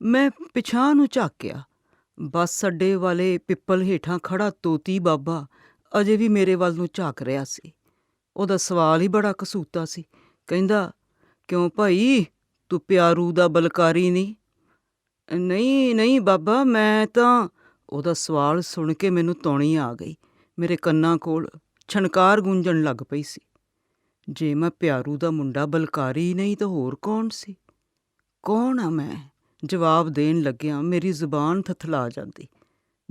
ਮੈਂ ਪਿਛਾਂਹ ਨੂੰ ਝਾਕਿਆ। ਬੱਸ ਅੱਡੇ ਵਾਲੇ ਪਿੱਪਲ ਹੇਠਾਂ ਖੜ੍ਹਾ ਤੋਤੀ ਬਾਬਾ ਅਜੇ ਵੀ ਮੇਰੇ ਵੱਲ ਨੂੰ ਝਾਕ ਰਿਹਾ ਸੀ। ਉਹਦਾ ਸਵਾਲ ਹੀ ਬੜਾ ਕਸੂਤਾ ਸੀ। ਕਹਿੰਦਾ, "ਕਿਉਂ ਭਾਈ, ਤੂੰ ਪਿਆਰੂ ਦਾ ਬਲਕਾਰੀ ਨਹੀਂ?" "ਨਹੀਂ ਨਹੀਂ ਬਾਬਾ, ਮੈਂ ਤਾਂ..." ਉਹਦਾ ਸਵਾਲ ਸੁਣ ਕੇ ਮੈਨੂੰ ਤੌਣੀ ਆ ਗਈ। ਮੇਰੇ ਕੰਨਾਂ ਕੋਲ ਛਣਕਾਰ ਗੂੰਜਣ ਲੱਗ ਪਈ ਸੀ। ਜੇ ਮੈਂ ਪਿਆਰੂ ਦਾ ਮੁੰਡਾ ਬਲਕਾਰੀ ਨਹੀਂ ਤਾਂ ਹੋਰ ਕੌਣ ਸੀ? ਕੌਣ ਆ ਮੈਂ? ਜਵਾਬ ਦੇਣ ਲੱਗਿਆਂ ਮੇਰੀ ਜ਼ੁਬਾਨ ਥਥਲਾ ਜਾਂਦੀ।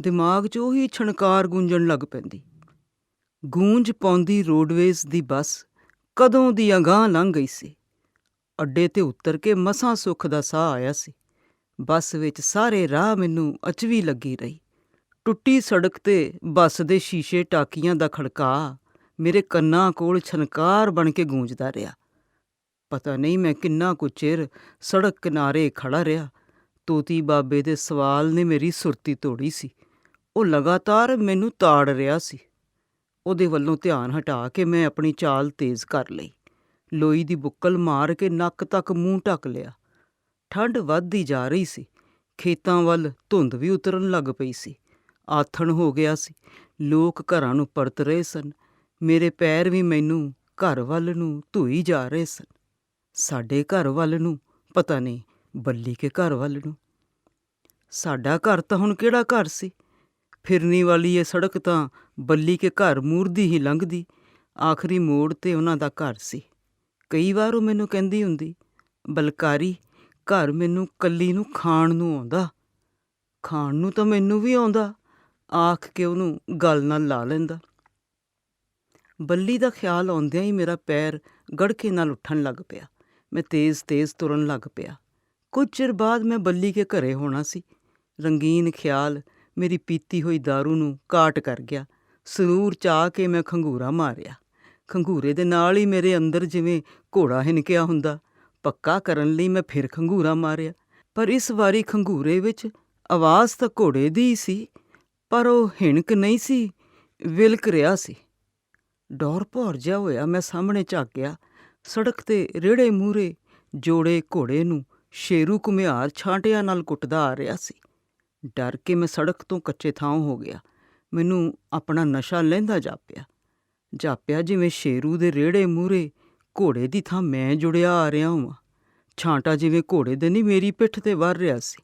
ਦਿਮਾਗ 'ਚ ਉਹੀ ਛਣਕਾਰ ਗੂੰਜਣ ਲੱਗ ਪੈਂਦੀ। ਗੂੰਜ ਪਾਉਂਦੀ ਰੋਡਵੇਜ਼ ਦੀ ਬੱਸ ਕਦੋਂ ਦੀ ਅਗਾਂਹ ਲੰਘ ਗਈ ਸੀ। ਅੱਡੇ 'ਤੇ ਉਤਰ ਕੇ ਮਸਾਂ ਸੁੱਖ ਦਾ ਸਾਹ ਆਇਆ ਸੀ। ਬੱਸ ਵਿੱਚ ਸਾਰੇ ਰਾਹ ਮੈਨੂੰ ਅਚਵੀ ਲੱਗੀ ਰਹੀ। ਟੁੱਟੀ ਸੜਕ 'ਤੇ ਬੱਸ ਦੇ ਸ਼ੀਸ਼ੇ ਟਾਕੀਆਂ ਦਾ ਖੜਕਾ ਮੇਰੇ ਕੰਨਾਂ ਕੋਲ ਛਣਕਾਰ ਬਣ ਕੇ ਗੂੰਜਦਾ ਰਿਹਾ। ਪਤਾ ਨਹੀਂ ਮੈਂ ਕਿੰਨਾ ਕੁ ਚਿਰ ਸੜਕ ਕਿਨਾਰੇ ਖੜ੍ਹਾ ਰਿਹਾ। ਤੋਤੀ ਬਾਬੇ ਦੇ ਸਵਾਲ ਨੇ ਮੇਰੀ ਸੁਰਤੀ ਤੋੜੀ ਸੀ। ਉਹ ਲਗਾਤਾਰ ਮੈਨੂੰ ਤਾੜ ਰਿਹਾ ਸੀ। ਉਹਦੇ ਵੱਲੋਂ ਧਿਆਨ ਹਟਾ ਕੇ ਮੈਂ ਆਪਣੀ ਚਾਲ ਤੇਜ਼ ਕਰ ਲਈ। ਲੋਈ ਦੀ ਬੁੱਕਲ ਮਾਰ ਕੇ ਨੱਕ ਤੱਕ ਮੂੰਹ ਢੱਕ ਲਿਆ। ਠੰਡ ਵੱਧਦੀ ਜਾ ਰਹੀ ਸੀ। ਖੇਤਾਂ ਵੱਲ ਧੁੰਦ ਵੀ ਉਤਰਨ ਲੱਗ ਪਈ ਸੀ। ਆਥਣ ਹੋ ਗਿਆ ਸੀ। ਲੋਕ ਘਰਾਂ ਨੂੰ ਪਰਤ ਰਹੇ ਸਨ। ਮੇਰੇ ਪੈਰ ਵੀ ਮੈਨੂੰ ਘਰ ਵੱਲ ਨੂੰ ਧੂਈ ਜਾ ਰਹੇ ਸਨ। ਸਾਡੇ ਘਰ ਵੱਲ ਨੂੰ, ਪਤਾ ਨਹੀਂ ਬੱਲੀ ਕੇ ਘਰ ਵੱਲ ਨੂੰ। ਸਾਡਾ ਘਰ ਤਾਂ ਹੁਣ ਕਿਹੜਾ ਘਰ ਸੀ? ਫਿਰਨੀ ਵਾਲੀ ਇਹ ਸੜਕ ਤਾਂ ਬੱਲੀ ਕੇ ਘਰ ਮੂਰਦੀ ਹੀ ਲੰਘਦੀ। ਆਖਰੀ ਮੋੜ 'ਤੇ ਉਹਨਾਂ ਦਾ ਘਰ ਸੀ। ਕਈ ਵਾਰ ਉਹ ਮੈਨੂੰ ਕਹਿੰਦੀ ਹੁੰਦੀ, "ਬਲਕਾਰੀ, ਘਰ ਮੈਨੂੰ ਕੱਲੀ ਨੂੰ ਖਾਣ ਨੂੰ ਆਉਂਦਾ।" ਖਾਣ ਨੂੰ ਤਾਂ ਮੈਨੂੰ ਵੀ ਆਉਂਦਾ, ਆਖ ਕੇ ਉਹਨੂੰ ਗਲ ਨਾਲ ਲਾ ਲੈਂਦਾ। ਬੱਲੀ ਦਾ ਖਿਆਲ ਆਉਂਦਿਆਂ ਹੀ ਮੇਰਾ ਪੈਰ ਗੜਕੇ ਨਾਲ ਉੱਠਣ ਲੱਗ ਪਿਆ। ਮੈਂ ਤੇਜ਼-ਤੇਜ਼ ਤੁਰਨ ਲੱਗ ਪਿਆ। ਕੁਝ ਚਿਰ ਬਾਅਦ ਮੈਂ ਬੱਲੀ ਕੇ ਘਰੇ ਹੋਣਾ ਸੀ। ਰੰਗੀਨ ਖਿਆਲ ਮੇਰੀ ਪੀਤੀ ਹੋਈ ਦਾਰੂ ਨੂੰ ਕਾਟ ਕਰ ਗਿਆ। ਸਰੂਰ 'ਚ ਆ ਕੇ ਮੈਂ ਖੰਘੂਰਾ ਮਾਰਿਆ। ਖੰਘੂਰੇ ਦੇ ਨਾਲ ਹੀ ਮੇਰੇ ਅੰਦਰ ਜਿਵੇਂ ਘੋੜਾ ਹਿਣਕਿਆ ਹੁੰਦਾ। ਪੱਕਾ ਕਰਨ ਲਈ ਮੈਂ ਫਿਰ ਖੰਘੂਰਾ ਮਾਰਿਆ। ਪਰ ਇਸ ਵਾਰੀ ਖੰਘੂਰੇ ਵਿੱਚ ਆਵਾਜ਼ ਤਾਂ ਘੋੜੇ ਦੀ ਹੀ ਸੀ, ਪਰ ਉਹ ਹਿਣਕ ਨਹੀਂ ਸੀ, ਵਿਲਕ ਰਿਹਾ ਸੀ। ਡੌਰ ਭੌਰ ਜਿਹਾ ਹੋਇਆ ਮੈਂ ਸਾਹਮਣੇ ਝਾਕਿਆ। ਸੜਕ 'ਤੇ ਰੇਹੜੇ ਮੂਹਰੇ ਜੋੜੇ ਘੋੜੇ ਨੂੰ ਸ਼ੇਰੂ ਘੁਮਿਆਰ ਛਾਂਟਿਆਂ ਨਾਲ ਕੁੱਟਦਾ ਆ ਰਿਹਾ ਸੀ। ਡਰ ਕੇ ਮੈਂ ਸੜਕ ਤੋਂ ਕੱਚੇ ਥਾਂ ਹੋ ਗਿਆ। ਮੈਨੂੰ ਆਪਣਾ ਨਸ਼ਾ ਲਹਿੰਦਾ ਜਾਪਿਆ ਜਿਵੇਂ ਸ਼ੇਰੂ ਦੇ ਰੇਹੜੇ ਮੂਹਰੇ ਘੋੜੇ ਦੀ ਥਾਂ ਮੈਂ ਜੁੜਿਆ ਆ ਰਿਹਾ ਹਾਂ। ਛਾਂਟਾ ਜਿਵੇਂ ਘੋੜੇ ਦੇ ਨਹੀਂ, ਮੇਰੀ ਪਿੱਠ 'ਤੇ ਵਰ ਰਿਹਾ ਸੀ।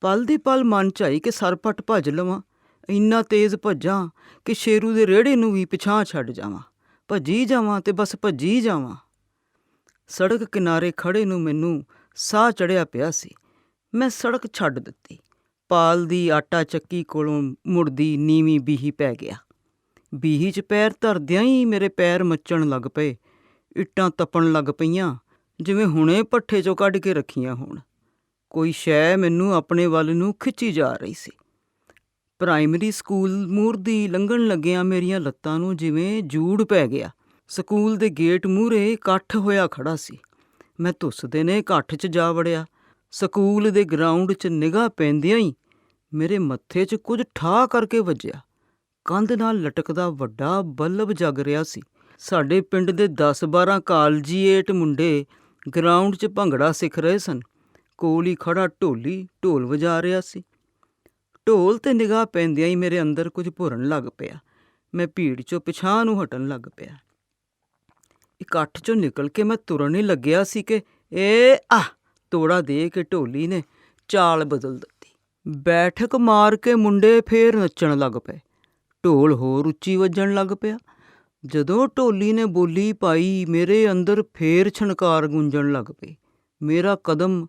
ਪਲ ਦੀ ਪਲ ਮਨ 'ਚ ਆਈ ਕਿ ਸਰਪਟ ਭੱਜ ਲਵਾਂ। ਇੰਨਾ ਤੇਜ਼ ਭੱਜਾਂ ਕਿ ਸ਼ੇਰੂ ਦੇ ਰੇਹੜੇ ਨੂੰ ਵੀ ਪਿਛਾਂਹ ਛੱਡ ਜਾਵਾਂ। ਭੱਜੀ ਜਾਵਾਂ ਤੇ ਬਸ ਭੱਜੀ ਜਾਵਾਂ। ਸੜਕ ਕਿਨਾਰੇ ਖੜ੍ਹੇ ਨੂੰ ਮੈਨੂੰ ਸਾਹ ਚੜ੍ਹਿਆ ਪਿਆ ਸੀ। ਮੈਂ ਸੜਕ ਛੱਡ ਦਿੱਤੀ। ਪਾਲ ਦੀ ਆਟਾ ਚੱਕੀ ਕੋਲੋਂ ਮੁੜਦੀ ਨੀਵੀਂ ਬੀਹੀ ਪੈ ਗਿਆ। ਬੀਹੀ 'ਚ ਪੈਰ ਧਰਦਿਆਂ ਹੀ ਮੇਰੇ ਪੈਰ ਮੱਚਣ ਲੱਗ ਪਏ। ਇੱਟਾਂ ਤਪਣ ਲੱਗ ਪਈਆਂ, ਜਿਵੇਂ ਹੁਣੇ ਭੱਠੇ 'ਚੋਂ ਕੱਢ ਕੇ ਰੱਖੀਆਂ ਹੋਣ। ਕੋਈ ਸ਼ੈ ਮੈਨੂੰ ਆਪਣੇ ਵੱਲ ਨੂੰ ਖਿੱਚੀ ਜਾ ਰਹੀ ਸੀ। ਪ੍ਰਾਇਮਰੀ ਸਕੂਲ ਮੂਹਰਦੀ ਲੰਘਣ ਲੱਗਿਆਂ ਮੇਰੀਆਂ ਲੱਤਾਂ ਨੂੰ ਜਿਵੇਂ ਜੂੜ ਪੈ ਗਿਆ। ਸਕੂਲ ਦੇ ਗੇਟ ਮੂਹਰੇ ਇਕੱਠ ਹੋਇਆ ਖੜ੍ਹਾ ਸੀ। ਮੈਂ ਧੁੱਸਦੇ ਨੇ ਇਕੱਠ 'ਚ ਜਾ ਵੜਿਆ। ਸਕੂਲ ਦੇ ਗਰਾਊਂਡ 'ਚ ਨਿਗਾਹ ਪੈਂਦਿਆਂ ਹੀ ਮੇਰੇ ਮੱਥੇ 'ਚ ਕੁਝ ਠਾਹ ਕਰਕੇ ਵੱਜਿਆ। ਕੰਧ ਨਾਲ ਲਟਕਦਾ ਵੱਡਾ ਬਲਬ ਜਗ ਰਿਹਾ ਸੀ। ਸਾਡੇ ਪਿੰਡ ਦੇ 10-12 ਕਾਲਜੀਏਟ ਮੁੰਡੇ ਗਰਾਊਂਡ 'ਚ ਭੰਗੜਾ ਸਿੱਖ ਰਹੇ ਸਨ। ਕੋਲ ਹੀ ਖੜ੍ਹਾ ਢੋਲੀ ਢੋਲ ਵਜਾ ਰਿਹਾ ਸੀ। ਢੋਲ 'ਤੇ ਨਿਗਾਹ ਪੈਂਦਿਆਂ ਹੀ ਮੇਰੇ ਅੰਦਰ ਕੁਝ ਭੁਰਨ ਲੱਗ ਪਿਆ। ਮੈਂ ਭੀੜ 'ਚੋਂ ਪਿਛਾਂਹ ਨੂੰ ਹਟਣ ਲੱਗ ਪਿਆ। ਇਕੱਠ 'ਚੋਂ ਨਿਕਲ ਕੇ ਮੈਂ ਤੁਰਨ ਹੀ ਲੱਗਿਆ ਸੀ ਕਿ ਤੋੜਾ ਦੇ ਕੇ ਢੋਲੀ ਨੇ ਚਾਲ ਬਦਲ ਦਿੱਤੀ। ਬੈਠਕ ਮਾਰ ਕੇ ਮੁੰਡੇ ਫੇਰ ਨੱਚਣ ਲੱਗ ਪਏ। ਢੋਲ ਹੋਰ ਉੱਚੀ ਵੱਜਣ ਲੱਗ ਪਿਆ। ਜਦੋਂ ਢੋਲੀ ਨੇ ਬੋਲੀ ਪਾਈ, ਮੇਰੇ ਅੰਦਰ ਫੇਰ ਛਣਕਾਰ ਗੂੰਜਣ ਲੱਗ ਪਈ। ਮੇਰਾ ਕਦਮ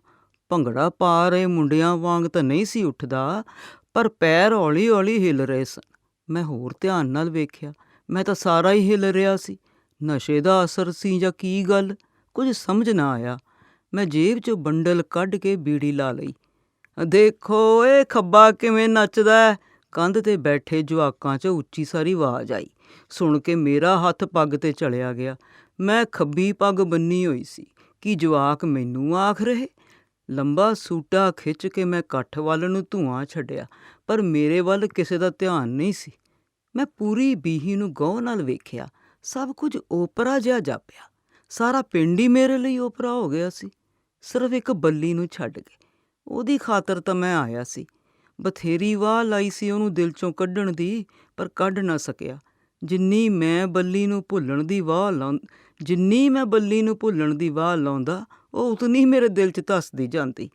ਭੰਗੜਾ ਪਾ ਰਹੇ ਮੁੰਡਿਆਂ ਵਾਂਗ ਤਾਂ ਨਹੀਂ ਸੀ ਉੱਠਦਾ, ਪਰ ਪੈਰ ਹੌਲੀ-ਹੌਲੀ ਹਿੱਲ ਰਹੇ ਸਨ। ਮੈਂ ਹੋਰ ਧਿਆਨ ਨਾਲ ਵੇਖਿਆ। ਮੈਂ ਤਾਂ ਸਾਰਾ ਹੀ ਹਿੱਲ ਰਿਹਾ ਸੀ। ਨਸ਼ੇ ਦਾ ਅਸਰ ਸੀ ਜਾਂ ਕੀ ਗੱਲ, ਕੁਝ ਸਮਝ ਨਾ ਆਇਆ। ਮੈਂ ਜੇਬ 'ਚੋਂ ਬੰਡਲ ਕੱਢ ਕੇ ਬੀੜੀ ਲਾ ਲਈ। "ਦੇਖੋ ਇਹ ਖੱਬਾ ਕਿਵੇਂ ਨੱਚਦਾ!" ਕੰਧ 'ਤੇ ਬੈਠੇ ਜੁਆਕਾਂ 'ਚੋਂ ਉੱਚੀ ਸਾਰੀ ਆਵਾਜ਼ ਆਈ। ਸੁਣ ਕੇ ਮੇਰਾ ਹੱਥ ਪੱਗ 'ਤੇ ਚਲਿਆ ਗਿਆ। ਮੈਂ ਖੱਬੀ ਪੱਗ ਬੰਨ੍ਹੀ ਹੋਈ ਸੀ। ਕੀ ਜੁਆਕ ਮੈਨੂੰ ਆਖ ਰਹੇ? ਲੰਬਾ ਸੂਟਾ ਖਿੱਚ ਕੇ ਮੈਂ ਇਕੱਠ ਵੱਲ ਨੂੰ ਧੂੰਆਂ ਛੱਡਿਆ, ਪਰ ਮੇਰੇ ਵੱਲ ਕਿਸੇ ਦਾ ਧਿਆਨ ਨਹੀਂ ਸੀ। ਮੈਂ ਪੂਰੀ ਬੀਹੀ ਨੂੰ ਗਹੁ ਨਾਲ ਵੇਖਿਆ। ਸਭ ਕੁਝ ਓਪਰਾ ਜਿਹਾ ਜਾਪਿਆ। ਸਾਰਾ ਪਿੰਡ ਹੀ ਮੇਰੇ ਲਈ ਓਪਰਾ ਹੋ ਗਿਆ ਸੀ, ਸਿਰਫ ਇੱਕ ਬੱਲੀ ਨੂੰ ਛੱਡ ਕੇ। ਉਹਦੀ ਖਾਤਰ ਤਾਂ ਮੈਂ ਆਇਆ ਸੀ। ਬਥੇਰੀ ਵਾਹ ਲਾਈ ਸੀ ਉਹਨੂੰ ਦਿਲ 'ਚੋਂ ਕੱਢਣ ਦੀ, ਪਰ ਕੱਢ ਨਾ ਸਕਿਆ। ਜਿੰਨੀ ਮੈਂ ਬੱਲੀ ਨੂੰ ਭੁੱਲਣ ਦੀ ਵਾਹ ਲਾਉਂਦਾ, ਉਹ ਉਤਨੀ ਮੇਰੇ ਦਿਲ 'ਚ ਧੱਸਦੀ ਜਾਂਦੀ।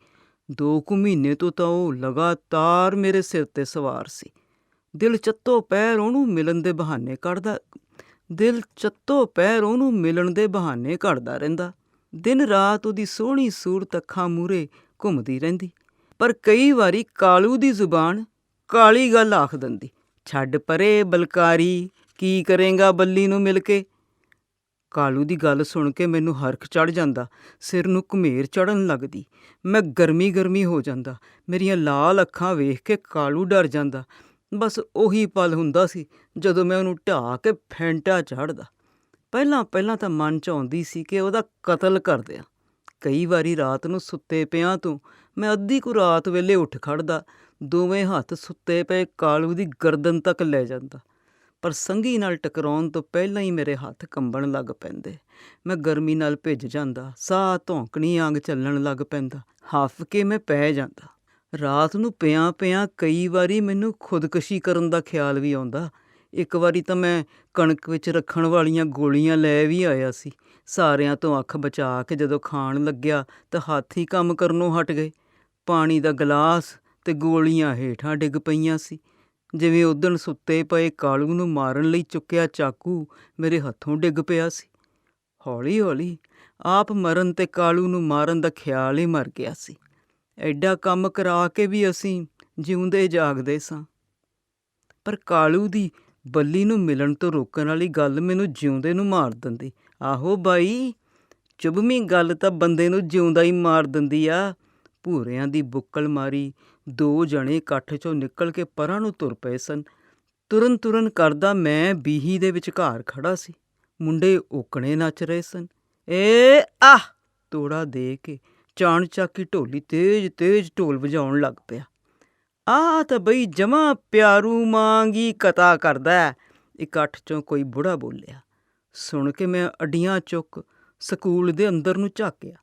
2 ਕੁ ਮਹੀਨੇ ਤੋਂ ਤਾਂ ਉਹ ਲਗਾਤਾਰ ਮੇਰੇ ਸਿਰ 'ਤੇ ਸਵਾਰ ਸੀ। ਦਿਲ ਚੱਤੋ ਪੈਰ ਉਹਨੂੰ ਮਿਲਣ ਦੇ ਬਹਾਨੇ ਕੱਢਦਾ ਰਹਿੰਦਾ। ਦਿਨ ਰਾਤ ਉਹਦੀ ਸੋਹਣੀ ਸੂਰਤ ਅੱਖਾਂ ਮੂਹਰੇ ਘੁੰਮਦੀ ਰਹਿੰਦੀ। ਪਰ ਕਈ ਵਾਰੀ ਕਾਲੂ ਦੀ ਜ਼ੁਬਾਨ ਕਾਲੀ ਗੱਲ ਆਖ ਦਿੰਦੀ, ਛੱਡ ਪਰੇ ਬਲਕਾਰੀ, ਕੀ ਕਰੇਂਗਾ ਬੱਲੀ ਨੂੰ ਮਿਲ ਕੇ। ਕਾਲੂ ਦੀ ਗੱਲ ਸੁਣ ਕੇ ਮੈਨੂੰ ਹਰਖ ਚੜ੍ਹ ਜਾਂਦਾ, ਸਿਰ ਨੂੰ ਘੁਮੇਰ ਚੜ੍ਹਨ ਲੱਗਦੀ। ਮੈਂ ਗਰਮੀ ਹੋ ਜਾਂਦਾ। ਮੇਰੀਆਂ ਲਾਲ ਅੱਖਾਂ ਵੇਖ ਕੇ ਕਾਲੂ ਡਰ ਜਾਂਦਾ। ਬਸ ਉਹੀ ਪਲ ਹੁੰਦਾ ਸੀ ਜਦੋਂ ਮੈਂ ਉਹਨੂੰ ਢਾਹ ਕੇ ਫੈਂਟਾ ਚਾੜ੍ਹਦਾ। ਪਹਿਲਾਂ ਤਾਂ ਮਨ 'ਚ ਆਉਂਦੀ ਸੀ ਕਿ ਉਹਦਾ ਕਤਲ ਕਰ ਦਿਆਂ। ਕਈ ਵਾਰੀ ਰਾਤ ਨੂੰ ਸੁੱਤੇ ਪਿਆਂ ਤੋਂ ਮੈਂ ਅੱਧੀ ਕੁ ਰਾਤ ਵੇਲੇ ਉੱਠ ਖੜ੍ਹਦਾ, ਦੋਵੇਂ ਹੱਥ ਸੁੱਤੇ ਪਏ ਕਾਲੂ ਦੀ ਗਰਦਨ ਤੱਕ ਲੈ ਜਾਂਦਾ। ਪਰ ਸੰਘੀ ਨਾਲ ਟਕਰਾਉਣ ਤੋਂ ਪਹਿਲਾਂ ਹੀ ਮੇਰੇ ਹੱਥ ਕੰਬਣ ਲੱਗ ਪੈਂਦੇ। ਮੈਂ ਗਰਮੀ ਨਾਲ ਭਿੱਜ ਜਾਂਦਾ, ਸਾਹ ਧੌਂਕਣੀ ਅੰਗ ਚੱਲਣ ਲੱਗ ਪੈਂਦਾ, ਹੱਫ ਕੇ ਮੈਂ ਪੈ ਜਾਂਦਾ। ਰਾਤ ਨੂੰ ਪਿਆਂ ਕਈ ਵਾਰੀ ਮੈਨੂੰ ਖੁਦਕੁਸ਼ੀ ਕਰਨ ਦਾ ਖਿਆਲ ਵੀ ਆਉਂਦਾ। ਇੱਕ ਵਾਰੀ ਤਾਂ ਮੈਂ ਕਣਕ ਵਿੱਚ ਰੱਖਣ ਵਾਲੀਆਂ ਗੋਲੀਆਂ ਲੈ ਵੀ ਆਇਆ ਸੀ। ਸਾਰਿਆਂ ਤੋਂ ਅੱਖ ਬਚਾ ਕੇ ਜਦੋਂ ਖਾਣ ਲੱਗਿਆ ਤਾਂ ਹੱਥ ਹੀ ਕੰਮ ਕਰਨੋਂ ਹਟ ਗਏ। ਪਾਣੀ ਦਾ ਗਲਾਸ ਤੇ ਗੋਲੀਆਂ ਹੇਠਾਂ ਡਿੱਗ ਪਈਆਂ ਸੀ। ਜਿਵੇਂ ਉਦਣ ਸੁੱਤੇ ਪਏ ਕਾਲੂ ਨੂੰ ਮਾਰਨ ਲਈ ਚੁੱਕਿਆ ਚਾਕੂ ਮੇਰੇ ਹੱਥੋਂ ਡਿੱਗ ਪਿਆ ਸੀ। ਹੌਲੀ ਆਪ ਮਰਨ ਤੇ ਕਾਲੂ ਨੂੰ ਮਾਰਨ ਦਾ ਖਿਆਲ ਹੀ ਮਰ ਗਿਆ ਸੀ। ਐਡਾ ਕੰਮ ਕਰਾ ਕੇ ਵੀ ਅਸੀਂ ਜਿਉਂਦੇ ਜਾਗਦੇ ਸਾਂ। ਪਰ ਕਾਲੂ ਦੀ ਬੱਲੀ ਨੂੰ ਮਿਲਣ ਤੋਂ ਰੋਕਣ ਵਾਲੀ ਗੱਲ ਮੈਨੂੰ ਜਿਉਂਦੇ ਨੂੰ ਮਾਰ ਦਿੰਦੀ। ਆਹੋ ਬਾਈ, ਚੁਭਵੀਂ ਗੱਲ ਤਾਂ ਬੰਦੇ ਨੂੰ ਜਿਉਂਦਾ ਹੀ ਮਾਰ ਦਿੰਦੀ ਆ। ਭੂਰਿਆਂ ਦੀ ਬੁੱਕਲ ਮਾਰੀ 2 ਜਣੇ ਇਕੱਠ 'ਚੋਂ ਨਿਕਲ ਕੇ ਪਰਾਂ ਨੂੰ ਤੁਰ ਪਏ ਸਨ। ਤੁਰਨ ਕਰਦਾ ਮੈਂ ਬੀਹੀ ਦੇ ਵਿਚਕਾਰ ਖੜ੍ਹਾ ਸੀ। ਮੁੰਡੇ ਓਕਣੇ ਨੱਚ ਰਹੇ ਸਨ। ਏ ਆਹ ਤੋੜਾ ਦੇ ਕੇ ਚਾਣਚੱਕ ਹੀ ਢੋਲੀ ਤੇਜ਼ ਢੋਲ ਵਜਾਉਣ ਲੱਗ ਪਿਆ। ਆਹ ਤਾਂ ਬਈ ਜਮਾਂ ਪਿਆਰੂ ਮਾਂਗੀ ਕਤਾ ਕਰਦਾ, ਇਕੱਠ 'ਚੋਂ ਕੋਈ ਬੁੜਾ ਬੋਲਿਆ। ਸੁਣ ਕੇ ਮੈਂ ਅੱਡੀਆਂ ਚੁੱਕ ਸਕੂਲ ਦੇ ਅੰਦਰ ਨੂੰ ਝਾਕਿਆ।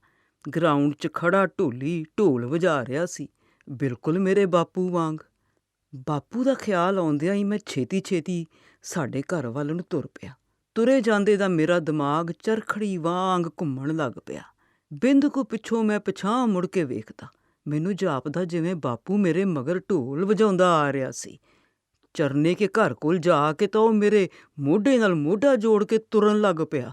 ਗਰਾਊਂਡ 'ਚ ਖੜ੍ਹਾ ਢੋਲੀ ਢੋਲ ਵਜਾ ਰਿਹਾ ਸੀ, ਬਿਲਕੁਲ ਮੇਰੇ ਬਾਪੂ ਵਾਂਗ। ਬਾਪੂ ਦਾ ਖਿਆਲ ਆਉਂਦਿਆਂ ਹੀ ਮੈਂ ਛੇਤੀ ਸਾਡੇ ਘਰ ਵੱਲ ਨੂੰ ਤੁਰ ਪਿਆ। ਤੁਰੇ ਜਾਂਦੇ ਦਾ ਮੇਰਾ ਦਿਮਾਗ ਚਰਖੜੀ ਵਾਂਗ ਘੁੰਮਣ ਲੱਗ ਪਿਆ। ਬਿੰਦ ਕੁ ਪਿੱਛੋਂ ਮੈਂ ਪਿਛਾਂਹ ਮੁੜ ਕੇ ਵੇਖਦਾ, ਮੈਨੂੰ ਜਾਪਦਾ ਜਿਵੇਂ ਬਾਪੂ ਮੇਰੇ ਮਗਰ ਢੋਲ ਵਜਾਉਂਦਾ ਆ ਰਿਹਾ ਸੀ। ਚਰਨੇ ਕੇ ਘਰ ਕੋਲ ਜਾ ਕੇ ਤਾਂ ਉਹ ਮੇਰੇ ਮੋਢੇ ਨਾਲ ਮੋਢਾ ਜੋੜ ਕੇ ਤੁਰਨ ਲੱਗ ਪਿਆ।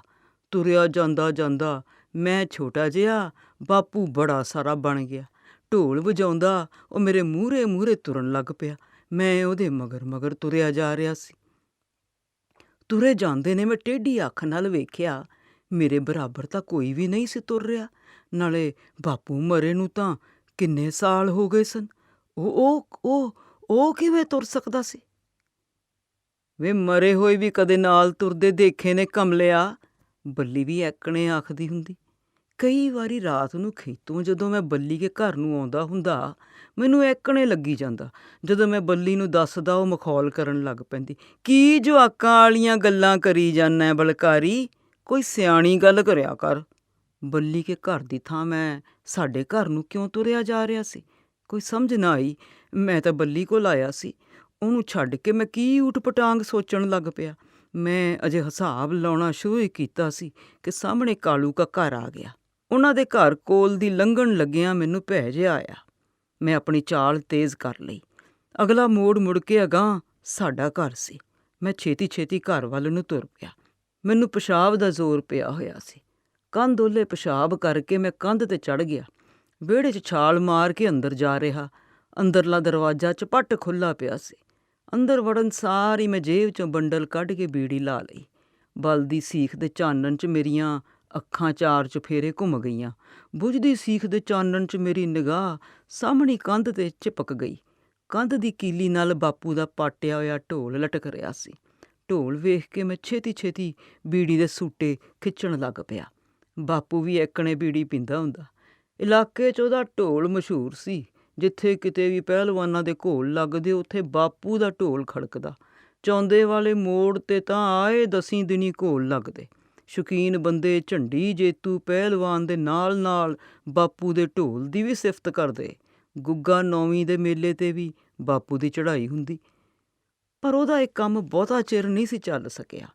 ਤੁਰਿਆ ਜਾਂਦਾ ਮੈਂ ਛੋਟਾ ਜਿਹਾ, ਬਾਪੂ ਬੜਾ ਸਾਰਾ ਬਣ ਗਿਆ। ਢੋਲ ਵਜਾਉਂਦਾ ਉਹ ਮੇਰੇ ਮੂਹਰੇ ਤੁਰਨ ਲੱਗ ਪਿਆ। ਮੈਂ ਉਹਦੇ ਮਗਰ ਤੁਰਿਆ ਜਾ ਰਿਹਾ ਸੀ। ਤੁਰੇ ਜਾਂਦੇ ਨੇ ਮੈਂ ਟੇਢੀ ਅੱਖ ਨਾਲ ਵੇਖਿਆ, ਮੇਰੇ ਬਰਾਬਰ ਤਾਂ ਕੋਈ ਵੀ ਨਹੀਂ ਸੀ ਤੁਰ ਰਿਹਾ। ਨਾਲੇ ਬਾਪੂ ਮਰੇ ਨੂੰ ਤਾਂ ਕਿੰਨੇ ਸਾਲ ਹੋ ਗਏ ਸਨ। ਉਹ ਕਿਵੇਂ ਤੁਰ ਸਕਦਾ ਸੀ? ਵੇ ਮਰੇ ਹੋਏ ਵੀ ਕਦੇ ਨਾਲ ਤੁਰਦੇ ਦੇਖੇ ਨੇ ਕਮਲਿਆ, ਬੱਲੀ ਵੀ ਐਕਣੇ ਆਖਦੀ ਹੁੰਦੀ। ਕਈ ਵਾਰੀ ਰਾਤ ਨੂੰ ਖੇਤੋਂ ਜਦੋਂ ਮੈਂ ਬੱਲੀ ਕੇ ਘਰ ਨੂੰ ਆਉਂਦਾ ਹੁੰਦਾ, ਮੈਨੂੰ ਐਕਣੇ ਲੱਗੀ ਜਾਂਦਾ। ਜਦੋਂ ਮੈਂ ਬੱਲੀ ਨੂੰ ਦੱਸਦਾ, ਉਹ ਮਖੌਲ ਕਰਨ ਲੱਗ ਪੈਂਦੀ। ਕੀ ਜਵਾਕਾਂ ਵਾਲੀਆਂ ਗੱਲਾਂ ਕਰੀ ਜਾਂਦਾ ਬਲਕਾਰੀ, ਕੋਈ ਸਿਆਣੀ ਗੱਲ ਕਰਿਆ ਕਰ। ਬੱਲੀ ਕੇ ਘਰ ਦੀ ਥਾਂ ਮੈਂ ਸਾਡੇ ਘਰ ਨੂੰ ਕਿਉਂ ਤੁਰਿਆ ਜਾ ਰਿਹਾ ਸੀ, ਕੋਈ ਸਮਝ ਨਾ ਆਈ। ਮੈਂ ਤਾਂ ਬੱਲੀ ਕੋਲ ਆਇਆ ਸੀ, ਉਹਨੂੰ ਛੱਡ ਕੇ ਮੈਂ ਕੀ ਊਟ-ਪਟਾਂਗ ਸੋਚਣ ਲੱਗ ਪਿਆ। ਮੈਂ ਅਜੇ ਹਿਸਾਬ ਲਾਉਣਾ ਸ਼ੁਰੂ ਹੀ ਕੀਤਾ ਸੀ ਕਿ ਸਾਹਮਣੇ ਕਾਲੂ ਕਾ ਘਰ ਆ ਗਿਆ। ਉਹਨਾਂ ਦੇ ਘਰ ਕੋਲ ਦੀ ਲੰਘਣ ਲੱਗਿਆਂ ਮੈਨੂੰ ਭੈ ਜਿਹਾ ਆਇਆ। ਮੈਂ ਆਪਣੀ ਚਾਲ ਤੇਜ਼ ਕਰ ਲਈ। ਅਗਲਾ ਮੁੜ ਕੇ ਅਗਾਂਹ ਸਾਡਾ ਘਰ ਸੀ। ਮੈਂ ਛੇਤੀ ਘਰ ਵੱਲ ਨੂੰ ਤੁਰ ਪਿਆ। ਮੈਨੂੰ ਪਿਸ਼ਾਬ ਦਾ ਜ਼ੋਰ ਪਿਆ ਹੋਇਆ ਸੀ। ਕੰਧ ਓਲੇ ਪਿਸ਼ਾਬ ਕਰਕੇ ਮੈਂ ਕੰਧ 'ਤੇ ਚੜ੍ਹ ਗਿਆ। ਵਿਹੜੇ 'ਚ ਛਾਲ ਮਾਰ ਕੇ ਅੰਦਰ ਜਾ ਰਿਹਾ। ਅੰਦਰਲਾ ਦਰਵਾਜ਼ਾ ਝਪੱਟ ਖੁੱਲ੍ਹਾ ਪਿਆ ਸੀ। ਅੰਦਰ ਵੜਨ ਸਾਰ ਹੀ ਮੈਂ ਜੇਬ 'ਚੋਂ ਬੰਡਲ ਕੱਢ ਕੇ ਬੀੜੀ ਲਾ ਲਈ। ਬਲਦੀ ਸੀਖ ਦੇ ਚਾਨਣ 'ਚ ਮੇਰੀਆਂ ਅੱਖਾਂ 4 ਚੁਫੇਰੇ ਘੁੰਮ ਗਈਆਂ। ਬੁਝਦੀ ਸੀਖ ਦੇ ਚਾਨਣ 'ਚ ਮੇਰੀ ਨਿਗਾਹ ਸਾਹਮਣੀ ਕੰਧ 'ਤੇ ਚਿਪਕ ਗਈ। ਕੰਧ ਦੀ ਕੀਲੀ ਨਾਲ ਬਾਪੂ ਦਾ ਪਾਟਿਆ ਹੋਇਆ ਢੋਲ ਲਟਕ ਰਿਹਾ ਸੀ। ਢੋਲ ਵੇਖ ਕੇ ਮੈਂ ਛੇਤੀ ਬੀੜੀ ਦੇ ਸੂਟੇ ਖਿੱਚਣ ਲੱਗ ਪਿਆ। ਬਾਪੂ ਵੀ ਐਕਣੇ ਬੀੜੀ ਪੀਂਦਾ ਹੁੰਦਾ। ਇਲਾਕੇ 'ਚ ਉਹਦਾ ਢੋਲ ਮਸ਼ਹੂਰ ਸੀ। ਜਿੱਥੇ ਕਿਤੇ ਵੀ ਪਹਿਲਵਾਨਾਂ ਦੇ ਘੋਲ ਲੱਗਦੇ, ਉੱਥੇ ਬਾਪੂ ਦਾ ਢੋਲ ਖੜਕਦਾ। ਚੌਂਦੇ ਵਾਲੇ ਮੋੜ 'ਤੇ ਤਾਂ ਆਏ 10 ਦਿਨੀ ਘੋਲ ਲੱਗਦੇ। ਸ਼ੌਕੀਨ ਬੰਦੇ ਝੰਡੀ ਜੇਤੂ ਪਹਿਲਵਾਨ ਦੇ ਨਾਲ ਬਾਪੂ ਦੇ ਢੋਲ ਦੀ ਵੀ ਸਿਫਤ ਕਰਦੇ। ਗੁੱਗਾ ਨੌਵੀਂ ਦੇ ਮੇਲੇ 'ਤੇ ਵੀ ਬਾਪੂ ਦੀ ਚੜ੍ਹਾਈ ਹੁੰਦੀ। ਪਰ ਉਹਦਾ ਇਹ ਕੰਮ ਬਹੁਤਾ ਚਿਰ ਨਹੀਂ ਸੀ ਚੱਲ ਸਕਿਆ।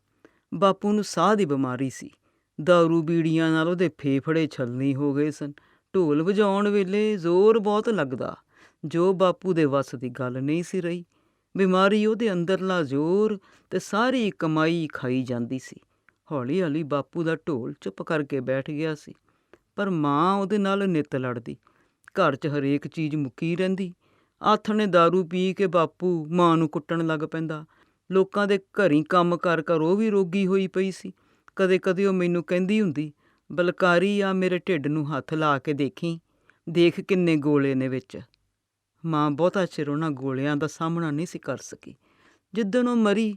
ਬਾਪੂ ਨੂੰ ਸਾਹ ਦੀ ਬਿਮਾਰੀ ਸੀ। ਦਾਰੂ ਬੀੜੀਆਂ ਨਾਲ ਉਹਦੇ ਫੇਫੜੇ ਛਲਨੀ ਹੋ ਗਏ ਸਨ। ਢੋਲ ਵਜਾਉਣ ਵੇਲੇ ਜ਼ੋਰ ਬਹੁਤ ਲੱਗਦਾ, ਜੋ ਬਾਪੂ ਦੇ ਵੱਸ ਦੀ ਗੱਲ ਨਹੀਂ ਸੀ ਰਹੀ। ਬਿਮਾਰੀ ਉਹਦੇ ਅੰਦਰਲਾ ਜ਼ੋਰ ਤੇ ਸਾਰੀ ਕਮਾਈ ਖਾਈ ਜਾਂਦੀ ਸੀ। ਹੌਲੀ ਹੌਲੀ ਬਾਪੂ ਦਾ ਢੋਲ ਚੁੱਪ ਕਰਕੇ ਬੈਠ ਗਿਆ ਸੀ। ਪਰ ਮਾਂ ਉਹਦੇ ਨਾਲ ਨਿੱਤ ਲੜਦੀ। ਘਰ 'ਚ ਹਰੇਕ ਚੀਜ਼ ਮੁੱਕੀ ਰਹਿੰਦੀ। ਆਥਣੇ ਦਾਰੂ ਪੀ ਕੇ ਬਾਪੂ ਮਾਂ ਨੂੰ ਕੁੱਟਣ ਲੱਗ ਪੈਂਦਾ। ਲੋਕਾਂ ਦੇ ਘਰੀਂ ਕੰਮ ਕਰ ਕਰ ਉਹ ਵੀ ਰੋਗੀ ਹੋਈ ਪਈ ਸੀ। ਕਦੇ ਕਦੇ ਉਹ ਮੈਨੂੰ ਕਹਿੰਦੀ ਹੁੰਦੀ, ਬਲਕਾਰੀ ਆ ਮੇਰੇ ਢਿੱਡ ਨੂੰ ਹੱਥ ਲਾ ਕੇ ਦੇਖੀ, ਦੇਖ ਕਿੰਨੇ ਗੋਲੇ ਨੇ ਵਿੱਚ। ਮਾਂ ਬਹੁਤਾ ਚਿਰ ਉਹਨਾਂ ਗੋਲਿਆਂ ਦਾ ਸਾਹਮਣਾ ਨਹੀਂ ਸੀ ਕਰ ਸਕੀ। ਜਿੱਦਣ ਉਹ ਮਰੀ,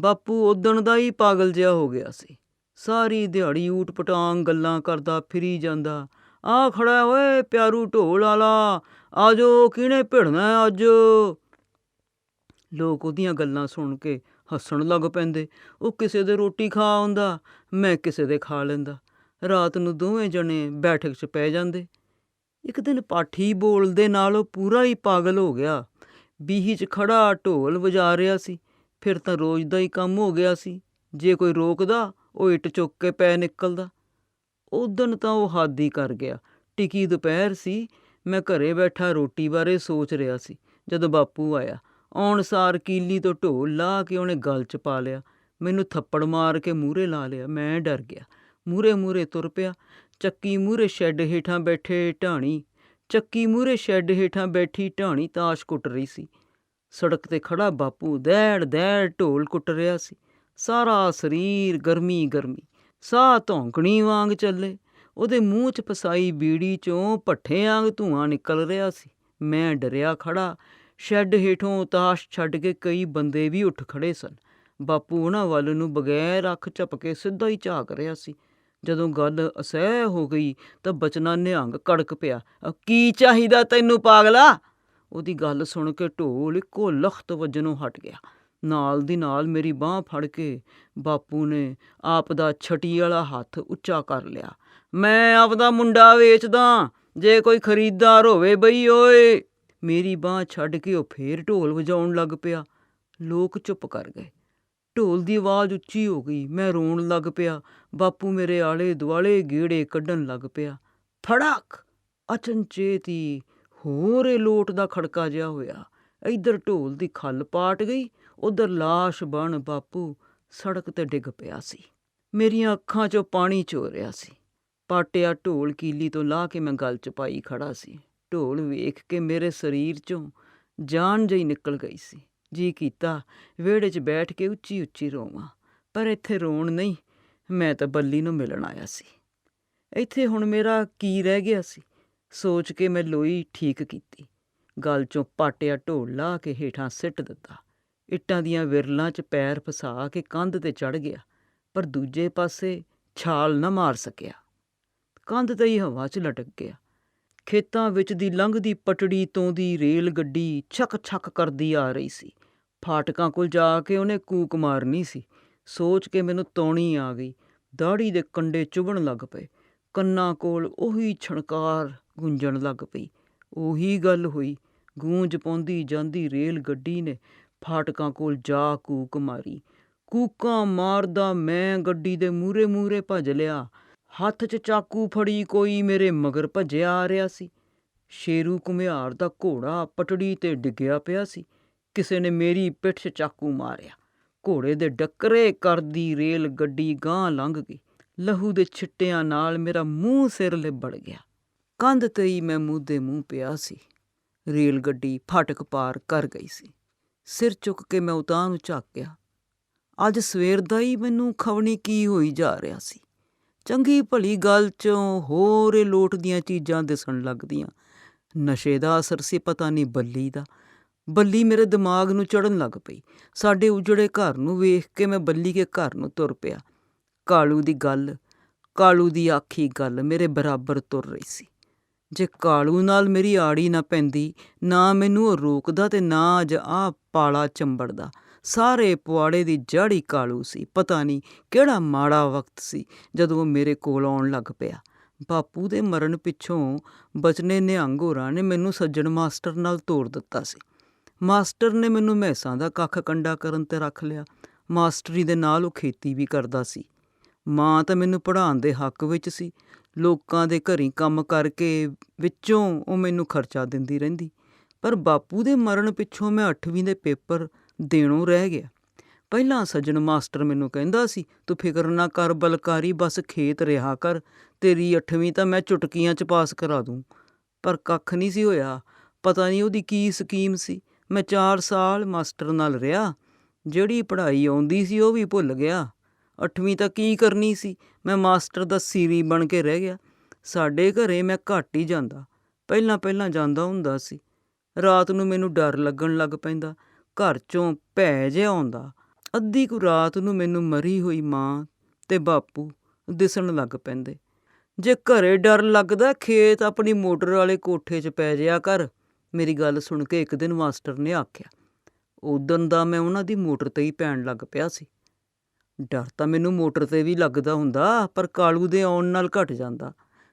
ਬਾਪੂ ਉਦਣ ਦਾ ਹੀ ਪਾਗਲ ਜਿਹਾ ਹੋ ਗਿਆ ਸੀ। ਸਾਰੀ ਦਿਹਾੜੀ ਊਟ ਪਟਾਂਗ ਗੱਲਾਂ ਕਰਦਾ ਫਿਰੀ ਜਾਂਦਾ। ਆ ਖੜਾ ਓਏ ਪਿਆਰੂ ਢੋਲ ਵਾਲਾ, ਆ ਜੋ ਕਿਹਨੇ ਭਿੜਨਾ ਅੱਜ। ਲੋਕ ਉਹਦੀਆਂ ਗੱਲਾਂ ਸੁਣ ਕੇ ਹੱਸਣ ਲੱਗ ਪੈਂਦੇ। ਉਹ ਕਿਸੇ ਦੇ ਰੋਟੀ ਖਾ ਆਉਂਦਾ, ਮੈਂ ਕਿਸੇ ਦੇ ਖਾ ਲੈਂਦਾ। ਰਾਤ ਨੂੰ ਦੋਵੇਂ ਜਣੇ ਬੈਠਕ 'ਚ ਪੈ ਜਾਂਦੇ। ਇੱਕ ਦਿਨ ਪਾਠੀ ਬੋਲਦੇ ਨਾਲ ਉਹ ਪੂਰਾ ਹੀ ਪਾਗਲ ਹੋ ਗਿਆ। ਬੀਹੀ 'ਚ ਖੜਾ ਢੋਲ ਵਜਾ ਰਿਹਾ ਸੀ। ਫਿਰ ਤਾਂ ਰੋਜ਼ ਦਾ ਹੀ ਕੰਮ ਹੋ ਗਿਆ ਸੀ। ਜੇ ਕੋਈ ਰੋਕਦਾ, ਉਹ ਇੱਟ ਚੁੱਕ ਕੇ ਪੈ ਨਿਕਲਦਾ। ਉਦਣ ਤਾਂ ਉਹ ਹੱਦ ਹੀ ਕਰ ਗਿਆ। ਟਿਕੀ ਦੁਪਹਿਰ ਸੀ। ਮੈਂ ਘਰੇ ਬੈਠਾ ਰੋਟੀ ਬਾਰੇ ਸੋਚ ਰਿਹਾ ਸੀ, ਜਦੋਂ ਬਾਪੂ ਆਇਆ। ਆਉਣ ਸਾਰ ਕੀਲੀ ਤੋਂ ਢੋਲ ਲਾਹ ਕੇ ਉਹਨੇ ਗਲ 'ਚ ਪਾ ਲਿਆ। ਮੈਨੂੰ ਥੱਪੜ ਮਾਰ ਕੇ ਮੂਹਰੇ ਲਾ ਲਿਆ। ਮੈਂ ਡਰ ਗਿਆ। ਮੂਹਰੇ ਮੂਹਰੇ ਤੁਰ ਪਿਆ। ਚੱਕੀ ਮੂਹਰੇ ਸ਼ੈੱਡ ਹੇਠਾਂ ਬੈਠੀ ਢਾਣੀ ਤਾਸ਼ ਕੁੱਟ ਰਹੀ ਸੀ। ਸੜਕ 'ਤੇ ਖੜਾ ਬਾਪੂ ਦੈੜ ਦੈੜ ਢੋਲ ਕੁੱਟ ਰਿਹਾ ਸੀ। ਸਾਰਾ ਸਰੀਰ ਗਰਮੀ ਗਰਮੀ, ਸਾਹ ਧੌਂਕਣੀ ਵਾਂਗ ਚੱਲੇ। ਉਹਦੇ ਮੂੰਹ 'ਚ ਫਸਾਈ ਬੀੜੀ 'ਚੋਂ ਭੱਠੇ ਵਾਂਗ ਧੂੰਆਂ ਨਿਕਲ ਰਿਹਾ ਸੀ। ਮੈਂ ਡਰਿਆ ਖੜਾ। ਸ਼ੈੱਡ ਹੇਠੋਂ ਤਾਸ਼ ਛੱਡ ਕੇ ਕਈ ਬੰਦੇ ਵੀ ਉੱਠ ਖੜ੍ਹੇ ਸਨ। ਬਾਪੂ ਉਹਨਾਂ ਵੱਲ ਨੂੰ ਬਗੈਰ ਅੱਖ ਝਪਕੇ ਸਿੱਧਾ ਹੀ ਝਾਕ ਰਿਹਾ ਸੀ। ਜਦੋਂ ਗੱਲ ਅਸਹਿ ਹੋ ਗਈ ਤਾਂ ਬਚਨਾ ਨਿਹੰਗ ਕੜਕ ਪਿਆ, ਕੀ ਚਾਹੀਦਾ ਤੈਨੂੰ ਪਾਗਲਾ? ਉਹਦੀ ਗੱਲ ਸੁਣ ਕੇ ਢੋਲ ਇੱਕੋ ਲਖਤ ਵੱਜਣੋਂ ਹਟ ਗਿਆ। ਨਾਲ ਦੀ ਨਾਲ ਮੇਰੀ ਬਾਂਹ ਫੜ ਕੇ ਬਾਪੂ ਨੇ ਆਪ ਦਾ ਛਟੀ ਵਾਲਾ ਹੱਥ ਉੱਚਾ ਕਰ ਲਿਆ। ਮੈਂ ਆਪਦਾ ਮੁੰਡਾ ਵੇਚਦਾ, ਜੇ ਕੋਈ ਖਰੀਦਦਾਰ ਹੋਵੇ ਬਈ ਓਏ। ਮੇਰੀ ਬਾਂਹ ਛੱਡ ਕੇ ਉਹ ਫੇਰ ਢੋਲ ਵਜਾਉਣ ਲੱਗ ਪਿਆ। ਲੋਕ ਚੁੱਪ ਕਰ ਗਏ। ਢੋਲ ਦੀ ਆਵਾਜ਼ ਉੱਚੀ ਹੋ ਗਈ। ਮੈਂ ਰੋਣ ਲੱਗ ਪਿਆ। ਬਾਪੂ ਮੇਰੇ ਆਲੇ ਦੁਆਲੇ ਗੇੜੇ ਕੱਢਣ ਲੱਗ ਪਿਆ। ਫੜਕ! ਅਚਨਚੇਤ ਹੀ ਹੋਰ ਇਹ ਲੋਟ ਦਾ ਖੜਕਾ ਜਿਹਾ ਹੋਇਆ। ਇੱਧਰ ਢੋਲ ਦੀ ਖੱਲ ਪਾਟ ਗਈ, ਉੱਧਰ ਲਾਸ਼ ਬਣ ਬਾਪੂ ਸੜਕ 'ਤੇ ਡਿੱਗ ਪਿਆ ਸੀ। ਮੇਰੀਆਂ ਅੱਖਾਂ 'ਚੋਂ ਪਾਣੀ ਚੋ ਰਿਹਾ ਸੀ। ਪਾਟਿਆ ਢੋਲ ਕੀਲੀ ਤੋਂ ਲਾਹ ਕੇ ਮੈਂ ਗਲ 'ਚ ਪਾਈ ਖੜਾ ਸੀ। ਢੋਲ ਵੇਖ ਕੇ ਮੇਰੇ ਸਰੀਰ 'ਚੋਂ ਜਾਨ ਜਿਹੀ ਨਿਕਲ ਗਈ ਸੀ। ਜੀ ਕੀਤਾ ਵਿਹੜੇ 'ਚ ਬੈਠ ਕੇ ਉੱਚੀ ਉੱਚੀ ਰੋਵਾਂ, ਪਰ ਇੱਥੇ ਰੋਣ ਨਹੀਂ, ਮੈਂ ਤਾਂ ਬੱਲੀ ਨੂੰ ਮਿਲਣ ਆਇਆ ਸੀ। ਇੱਥੇ ਹੁਣ ਮੇਰਾ ਕੀ ਰਹਿ ਗਿਆ ਸੀ? ਸੋਚ ਕੇ ਮੈਂ ਲੋਈ ਠੀਕ ਕੀਤੀ। ਗਲ 'ਚੋਂ ਪਾਟਿਆ ਢੋਲ ਲਾਹ ਕੇ ਹੇਠਾਂ ਸਿੱਟ ਦਿੱਤਾ। ਇੱਟਾਂ ਦੀਆਂ ਵਿਰਲਾਂ 'ਚ ਪੈਰ ਫਸਾ ਕੇ ਕੰਧ 'ਤੇ ਚੜ੍ਹ ਗਿਆ, ਪਰ ਦੂਜੇ ਪਾਸੇ ਛਾਲ ਨਾ ਮਾਰ ਸਕਿਆ। ਕੰਧ 'ਤੇ ਹੀ ਹਵਾ 'ਚ ਲਟਕ ਗਿਆ। ਖੇਤਾਂ ਵਿੱਚ ਦੀ ਲੰਘਦੀ ਪਟੜੀ ਤੋਂ ਦੀ ਰੇਲ ਗੱਡੀ ਛਕ ਛਕ ਕਰਦੀ ਆ ਰਹੀ ਸੀ। ਫਾਟਕਾਂ ਕੋਲ ਜਾ ਕੇ ਉਹਨੇ ਕੂਕ ਮਾਰਨੀ ਸੀ। ਸੋਚ ਕੇ ਮੈਨੂੰ ਤੌਣੀ ਆ ਗਈ। ਦਾੜੀ ਦੇ ਕੰਡੇ ਚੁਭਣ ਲੱਗ ਪਏ। ਕੰਨਾਂ ਕੋਲ ਉਹੀ ਛਣਕਾਰ ਗੂੰਜਣ ਲੱਗ ਪਈ। ਉਹੀ ਗੱਲ ਹੋਈ। ਗੂੰਜ ਪਾਉਂਦੀ ਜਾਂਦੀ ਰੇਲ ਗੱਡੀ ਨੇ ਫਾਟਕਾਂ ਕੋਲ ਜਾ ਕੂਕ ਮਾਰੀ। ਕੂਕਾਂ ਮਾਰਦਾ ਮੈਂ ਗੱਡੀ ਦੇ ਮੂਹਰੇ ਮੂਹਰੇ ਭੱਜ ਲਿਆ। ਹੱਥ 'ਚ ਚਾਕੂ ਫੜੀ ਕੋਈ ਮੇਰੇ ਮਗਰ ਭੱਜਿਆ ਆ ਰਿਹਾ ਸੀ। ਸ਼ੇਰੂ ਘੁਮਿਆਰ ਦਾ ਘੋੜਾ ਪਟੜੀ 'ਤੇ ਡਿੱਗਿਆ ਪਿਆ ਸੀ। ਕਿਸੇ ਨੇ ਮੇਰੀ ਪਿੱਠ 'ਚ ਚਾਕੂ ਮਾਰਿਆ। ਘੋੜੇ ਦੇ ਡੱਕਰੇ ਕਰਦੀ ਰੇਲ ਗੱਡੀ ਗਾਂਹ ਲੰਘ ਗਈ। ਲਹੂ ਦੇ ਛਿੱਟਿਆਂ ਨਾਲ ਮੇਰਾ ਮੂੰਹ ਸਿਰ ਲਿਬੜ ਗਿਆ। ਕੰਧ 'ਤੇ ਹੀ ਮੈਂ ਮੂੰਹ ਦੇ ਮੂੰਹ ਪਿਆ ਸੀ। ਰੇਲ ਗੱਡੀ ਫਾਟਕ ਪਾਰ ਕਰ ਗਈ ਸੀ। ਸਿਰ ਚੁੱਕ ਕੇ ਮੈਂ ਉਤਾਂਹ ਨੂੰ ਝਾਕਿਆ। ਅੱਜ ਸਵੇਰ ਦਾ ਹੀ ਮੈਨੂੰ ਖਵਣੀ ਕੀ ਹੋਈ ਜਾ ਰਿਹਾ ਸੀ। ਚੰਗੀ ਭਲੀ ਗੱਲ 'ਚੋਂ ਹੋਰ ਇਹ ਲੋਟ ਦੀਆਂ ਚੀਜ਼ਾਂ ਦਿਸਣ ਲੱਗਦੀਆਂ। ਨਸ਼ੇ ਦਾ ਅਸਰ ਸੀ, ਪਤਾ ਨਹੀਂ ਬੱਲੀ ਦਾ। ਬੱਲੀ ਮੇਰੇ ਦਿਮਾਗ ਨੂੰ ਚੜ੍ਹਨ ਲੱਗ ਪਈ। ਸਾਡੇ ਉਜੜੇ ਘਰ ਨੂੰ ਵੇਖ ਕੇ ਮੈਂ ਬੱਲੀ ਕੇ ਘਰ ਨੂੰ ਤੁਰ ਪਿਆ। ਕਾਲੂ ਦੀ ਆਖੀ ਗੱਲ ਮੇਰੇ ਬਰਾਬਰ ਤੁਰ ਰਹੀ ਸੀ। ਜੇ ਕਾਲੂ ਨਾਲ ਮੇਰੀ ਆੜੀ ਨਾ ਪੈਂਦੀ, ਨਾ ਮੈਨੂੰ ਉਹ ਰੋਕਦਾ ਤੇ ਨਾ ਅੱਜ ਆਹ ਪਾਲਾ ਚੰਬੜਦਾ। ਸਾਰੇ ਪੁਆੜੇ ਦੀ ਜੜ ਹੀ ਕਾਲੂ ਸੀ। ਪਤਾ ਨਹੀਂ ਕਿਹੜਾ ਮਾੜਾ ਵਕਤ ਸੀ ਜਦੋਂ ਉਹ ਮੇਰੇ ਕੋਲ ਆਉਣ ਲੱਗ ਪਿਆ। ਬਾਪੂ ਦੇ ਮਰਨ ਪਿੱਛੋਂ ਬਚਨੇ ਨਿਹੰਗ ਹੋਰਾਂ ਨੇ ਮੈਨੂੰ ਸੱਜਣ ਮਾਸਟਰ ਨਾਲ ਤੋਰ ਦਿੱਤਾ ਸੀ। ਮਾਸਟਰ ਨੇ ਮੈਨੂੰ ਮੈਸਾਂ ਦਾ ਕੱਖ ਕੰਡਾ ਕਰਨ 'ਤੇ ਰੱਖ ਲਿਆ। ਮਾਸਟਰੀ ਦੇ ਨਾਲ ਉਹ ਖੇਤੀ ਵੀ ਕਰਦਾ ਸੀ। ਮਾਂ ਤਾਂ ਮੈਨੂੰ ਪੜ੍ਹਾਉਣ ਦੇ ਹੱਕ ਵਿੱਚ ਸੀ। ਲੋਕਾਂ ਦੇ ਘਰੀਂ ਕੰਮ ਕਰਕੇ ਵਿੱਚੋਂ ਉਹ ਮੈਨੂੰ ਖਰਚਾ ਦਿੰਦੀ ਰਹਿੰਦੀ। ਪਰ ਬਾਪੂ ਦੇ ਮਰਨ ਪਿੱਛੋਂ ਮੈਂ 8ਵੀਂ ਦੇ ਪੇਪਰ ਦੇਣੋਂ ਰਹਿ ਗਿਆ। ਪਹਿਲਾਂ ਸੱਜਣ ਮਾਸਟਰ ਮੈਨੂੰ ਕਹਿੰਦਾ ਸੀ, ਤੂੰ ਫਿਕਰ ਨਾ ਕਰ ਬਲਕਾਰੀ, ਬਸ ਖੇਤ ਰਿਹਾ ਕਰ, ਤੇਰੀ 8ਵੀਂ ਤਾਂ ਮੈਂ ਚੁਟਕੀਆਂ 'ਚ ਪਾਸ ਕਰਾ ਦੂੰ। ਪਰ ਕੱਖ ਨਹੀਂ ਸੀ ਹੋਇਆ। ਪਤਾ ਨਹੀਂ ਉਹਦੀ ਕੀ ਸਕੀਮ ਸੀ। ਮੈਂ 4 ਸਾਲ ਮਾਸਟਰ ਨਾਲ ਰਿਹਾ। ਜਿਹੜੀ ਪੜ੍ਹਾਈ ਆਉਂਦੀ ਸੀ ਉਹ ਵੀ ਭੁੱਲ ਗਿਆ। 8ਵੀਂ ਤਾਂ ਕੀ ਕਰਨੀ ਸੀ, ਮੈਂ ਮਾਸਟਰ ਦਾ ਸੀਰੀ ਬਣ ਕੇ ਰਹਿ ਗਿਆ। ਸਾਡੇ ਘਰੇ ਮੈਂ ਘੱਟ ਹੀ ਜਾਂਦਾ। ਪਹਿਲਾਂ ਜਾਂਦਾ ਹੁੰਦਾ ਸੀ। ਰਾਤ ਨੂੰ ਮੈਨੂੰ ਡਰ ਲੱਗਣ ਲੱਗ ਪੈਂਦਾ। ਘਰ 'ਚੋਂ ਭੈ ਜਿਹਾ ਆਉਂਦਾ। ਅੱਧੀ ਕੁ ਰਾਤ ਨੂੰ ਮੈਨੂੰ ਮਰੀ ਹੋਈ ਮਾਂ ਤੇ ਬਾਪੂ ਦਿਸਣ ਲੱਗ ਪੈਂਦੇ। ਜੇ ਘਰੇ ਡਰ ਲੱਗਦਾ, ਖੇਤ ਆਪਣੀ ਮੋਟਰ ਵਾਲੇ ਕੋਠੇ 'ਚ ਪੈ ਜਿਆ ਕਰ। ਮੇਰੀ ਗੱਲ ਸੁਣ ਕੇ ਇੱਕ ਦਿਨ ਮਾਸਟਰ ਨੇ ਆਖਿਆ। ਉਦਣ ਦਾ ਮੈਂ ਉਹਨਾਂ ਦੀ ਮੋਟਰ 'ਤੇ ਹੀ ਪੈਣ ਲੱਗ ਪਿਆ ਸੀ। ਡਰ ਤਾਂ ਮੈਨੂੰ ਮੋਟਰ 'ਤੇ ਵੀ ਲੱਗਦਾ ਹੁੰਦਾ, ਪਰ ਕਾਲੂ ਦੇ ਆਉਣ ਨਾਲ ਘਟ ਜਾਂਦਾ।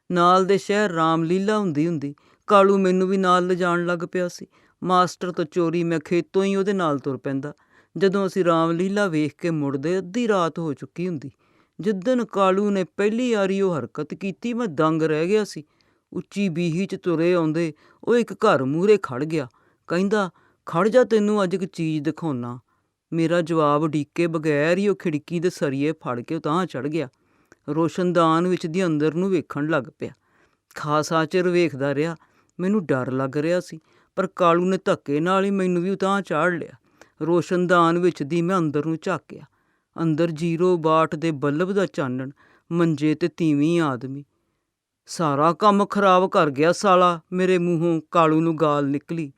ਨਾਲ ਦੇ ਸ਼ਹਿਰ ਰਾਮਲੀਲਾ ਹੁੰਦੀ ਕਾਲੂ ਮੈਨੂੰ ਵੀ ਨਾਲ ਲਿਜਾਣ ਲੱਗ ਪਿਆ ਸੀ। ਮਾਸਟਰ ਤੋਂ ਚੋਰੀ ਮੈਂ ਖੇਤੋਂ ਹੀ ਉਹਦੇ ਨਾਲ ਤੁਰ ਪੈਂਦਾ। ਜਦੋਂ ਅਸੀਂ ਰਾਮਲੀਲਾ ਵੇਖ ਕੇ ਮੁੜਦੇ, ਅੱਧੀ ਰਾਤ ਹੋ ਚੁੱਕੀ ਹੁੰਦੀ। ਜਿੱਦਣ ਕਾਲੂ ਨੇ ਪਹਿਲੀ ਵਾਰੀ ਉਹ ਹਰਕਤ ਕੀਤੀ, ਮੈਂ ਦੰਗ ਰਹਿ ਗਿਆ ਸੀ। ਉੱਚੀ ਬੀਹੀ 'ਚ ਤੁਰੇ ਆਉਂਦੇ ਉਹ ਇੱਕ ਘਰ ਮੂਹਰੇ ਖੜ੍ਹ ਗਿਆ। ਕਹਿੰਦਾ, ਖੜ੍ਹ ਜਾ, ਤੈਨੂੰ ਅੱਜ ਇੱਕ ਚੀਜ਼ ਦਿਖਾਉਣਾ। ਮੇਰਾ ਜਵਾਬ ਉਡੀਕੇ ਬਗੈਰ ਹੀ ਉਹ ਖਿੜਕੀ ਦੇ ਸਰੀਏ ਫੜ ਕੇ ਉਤਾਂਹ ਚੜ੍ਹ ਗਿਆ। ਰੋਸ਼ਨਦਾਨ ਵਿੱਚ ਦੀ ਅੰਦਰ ਨੂੰ ਵੇਖਣ ਲੱਗ ਪਿਆ। ਖਾਸਾ ਚਿਰ ਵੇਖਦਾ ਰਿਹਾ। ਮੈਨੂੰ ਡਰ ਲੱਗ ਰਿਹਾ ਸੀ, ਪਰ ਕਾਲੂ ਨੇ ਧੱਕੇ ਨਾਲ ਹੀ ਮੈਨੂੰ ਵੀ ਉਤਾਂਹ ਚਾੜ੍ਹ ਲਿਆ। ਰੋਸ਼ਨਦਾਨ ਵਿੱਚ ਦੀ ਮੈਂ ਅੰਦਰ ਨੂੰ ਝਾਕਿਆ। ਅੰਦਰ 0 ਵਾਟ ਦੇ ਬਲਬ ਦਾ ਚਾਨਣ, ਮੰਜੇ ਤੇ ਤੀਵੀਂ ਆਦਮੀ। ਸਾਰਾ ਕੰਮ ਖਰਾਬ ਕਰ ਗਿਆ ਸਾਲਾ। ਮੇਰੇ ਮੂੰਹੋਂ ਕਾਲੂ ਨੂੰ ਗਾਲ ਨਿਕਲੀ।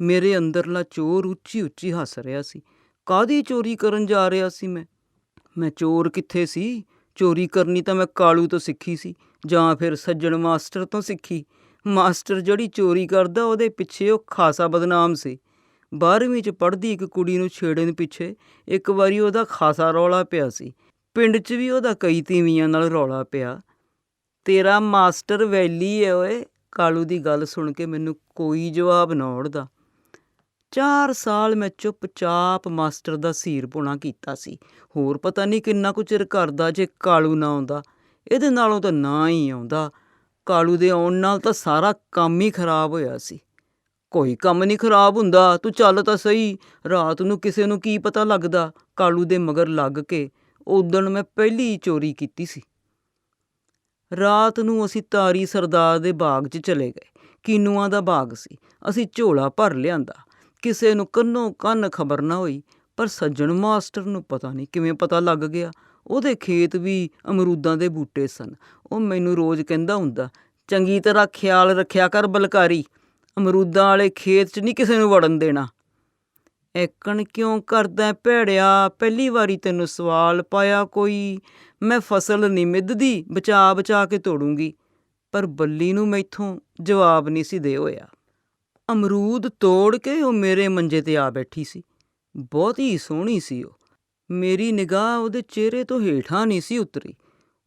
ਮੇਰੇ ਅੰਦਰਲਾ ਚੋਰ ਉੱਚੀ ਹੱਸ ਰਿਹਾ ਸੀ। ਕਾਹਦੀ ਚੋਰੀ ਕਰਨ ਜਾ ਰਿਹਾ ਸੀ ਮੈਂ ਚੋਰ ਕਿੱਥੇ ਸੀ? ਚੋਰੀ ਕਰਨੀ ਤਾਂ ਮੈਂ ਕਾਲੂ ਤੋਂ ਸਿੱਖੀ ਸੀ, ਜਾਂ ਫਿਰ ਸੱਜਣ ਮਾਸਟਰ ਤੋਂ ਸਿੱਖੀ। ਮਾਸਟਰ ਜਿਹੜੀ ਚੋਰੀ ਕਰਦਾ, ਉਹਦੇ ਪਿੱਛੇ ਉਹ ਖਾਸਾ ਬਦਨਾਮ ਸੀ। 12ਵੀਂ 'ਚ ਪੜ੍ਹਦੀ ਇੱਕ ਕੁੜੀ ਨੂੰ ਛੇੜਨ ਪਿੱਛੇ ਇੱਕ ਵਾਰੀ ਉਹਦਾ ਖਾਸਾ ਰੌਲਾ ਪਿਆ ਸੀ। ਪਿੰਡ 'ਚ ਵੀ ਉਹਦਾ ਕਈ ਤੀਵੀਆਂ ਨਾਲ ਰੌਲਾ ਪਿਆ। ਤੇਰਾ ਮਾਸਟਰ ਵੈਲੀ ਹੈ ਓਏ। ਕਾਲੂ ਦੀ ਗੱਲ ਸੁਣ ਕੇ ਮੈਨੂੰ ਕੋਈ ਜਵਾਬ ਨਾ ਉੱਠਦਾ। 4 ਸਾਲ ਮੈਂ ਚੁੱਪਚਾਪ ਮਾਸਟਰ ਦਾ ਸੀਰ ਪੁਣਾ ਕੀਤਾ ਸੀ। ਹੋਰ ਪਤਾ ਨਹੀਂ ਕਿੰਨਾ ਕੁ ਚਿਰ ਕਰਦਾ ਜੇ ਕਾਲੂ ਨਾ ਆਉਂਦਾ। ਇਹਦੇ ਨਾਲੋਂ ਤਾਂ ਨਾ ਹੀ ਆਉਂਦਾ। ਕਾਲੂ ਦੇ ਆਉਣ ਨਾਲ ਤਾਂ ਸਾਰਾ ਕੰਮ ਹੀ ਖਰਾਬ ਹੋਇਆ ਸੀ। ਕੋਈ ਕੰਮ ਨਹੀਂ ਖਰਾਬ ਹੁੰਦਾ, ਤੂੰ ਚੱਲ ਤਾਂ ਸਹੀ। ਰਾਤ ਨੂੰ ਕਿਸੇ ਨੂੰ ਕੀ ਪਤਾ ਲੱਗਦਾ। ਕਾਲੂ ਦੇ ਮਗਰ ਲੱਗ ਕੇ ਉਦਣ ਮੈਂ ਪਹਿਲੀ ਚੋਰੀ ਕੀਤੀ ਸੀ। ਰਾਤ ਨੂੰ ਅਸੀਂ ਤਾਰੀ ਸਰਦਾਰ ਦੇ ਬਾਗ 'ਚ ਚਲੇ ਗਏ। ਕੀਨੂਆਂ ਦਾ ਬਾਗ ਸੀ। ਅਸੀਂ ਝੋਲਾ ਭਰ ਲਿਆਂਦਾ। ਕਿਸੇ ਨੂੰ ਕੰਨੋਂ ਕੰਨ ਖਬਰ ਨਾ ਹੋਈ, ਪਰ ਸੱਜਣ ਮਾਸਟਰ ਨੂੰ ਪਤਾ ਨਹੀਂ ਕਿਵੇਂ ਪਤਾ ਲੱਗ ਗਿਆ। ਉਹਦੇ ਖੇਤ ਵੀ ਅਮਰੂਦਾਂ ਦੇ ਬੂਟੇ ਸਨ। ਉਹ ਮੈਨੂੰ ਰੋਜ਼ ਕਹਿੰਦਾ ਹੁੰਦਾ, ਚੰਗੀ ਤਰ੍ਹਾਂ ਖਿਆਲ ਰੱਖਿਆ ਕਰ ਬਲਕਾਰੀ, ਅਮਰੂਦਾਂ ਵਾਲੇ ਖੇਤ 'ਚ ਨਹੀਂ ਕਿਸੇ ਨੂੰ ਵੜਨ ਦੇਣਾ। ਐਕਣ ਕਿਉਂ ਕਰਦਾ ਭੈੜਿਆ? ਪਹਿਲੀ ਵਾਰੀ ਤੈਨੂੰ ਸਵਾਲ ਪਾਇਆ ਕੋਈ। ਮੈਂ ਫਸਲ ਨਹੀਂ ਮਿੱਧਦੀ, ਬਚਾ ਕੇ ਤੋੜੂੰਗੀ। ਪਰ ਬੱਲੀ ਨੂੰ ਮੈਥੋਂ ਜਵਾਬ ਨਹੀਂ ਸੀ ਦੇ ਹੋਇਆ। ਅਮਰੂਦ ਤੋੜ ਕੇ ਉਹ ਮੇਰੇ ਮੰਜੇ 'ਤੇ ਆ ਬੈਠੀ ਸੀ। ਬਹੁਤੀ ਸੋਹਣੀ ਸੀ ਉਹ। ਮੇਰੀ ਨਿਗਾਹ ਉਹਦੇ ਚਿਹਰੇ ਤੋਂ ਹੇਠਾਂ ਨਹੀਂ ਸੀ ਉਤਰੀ।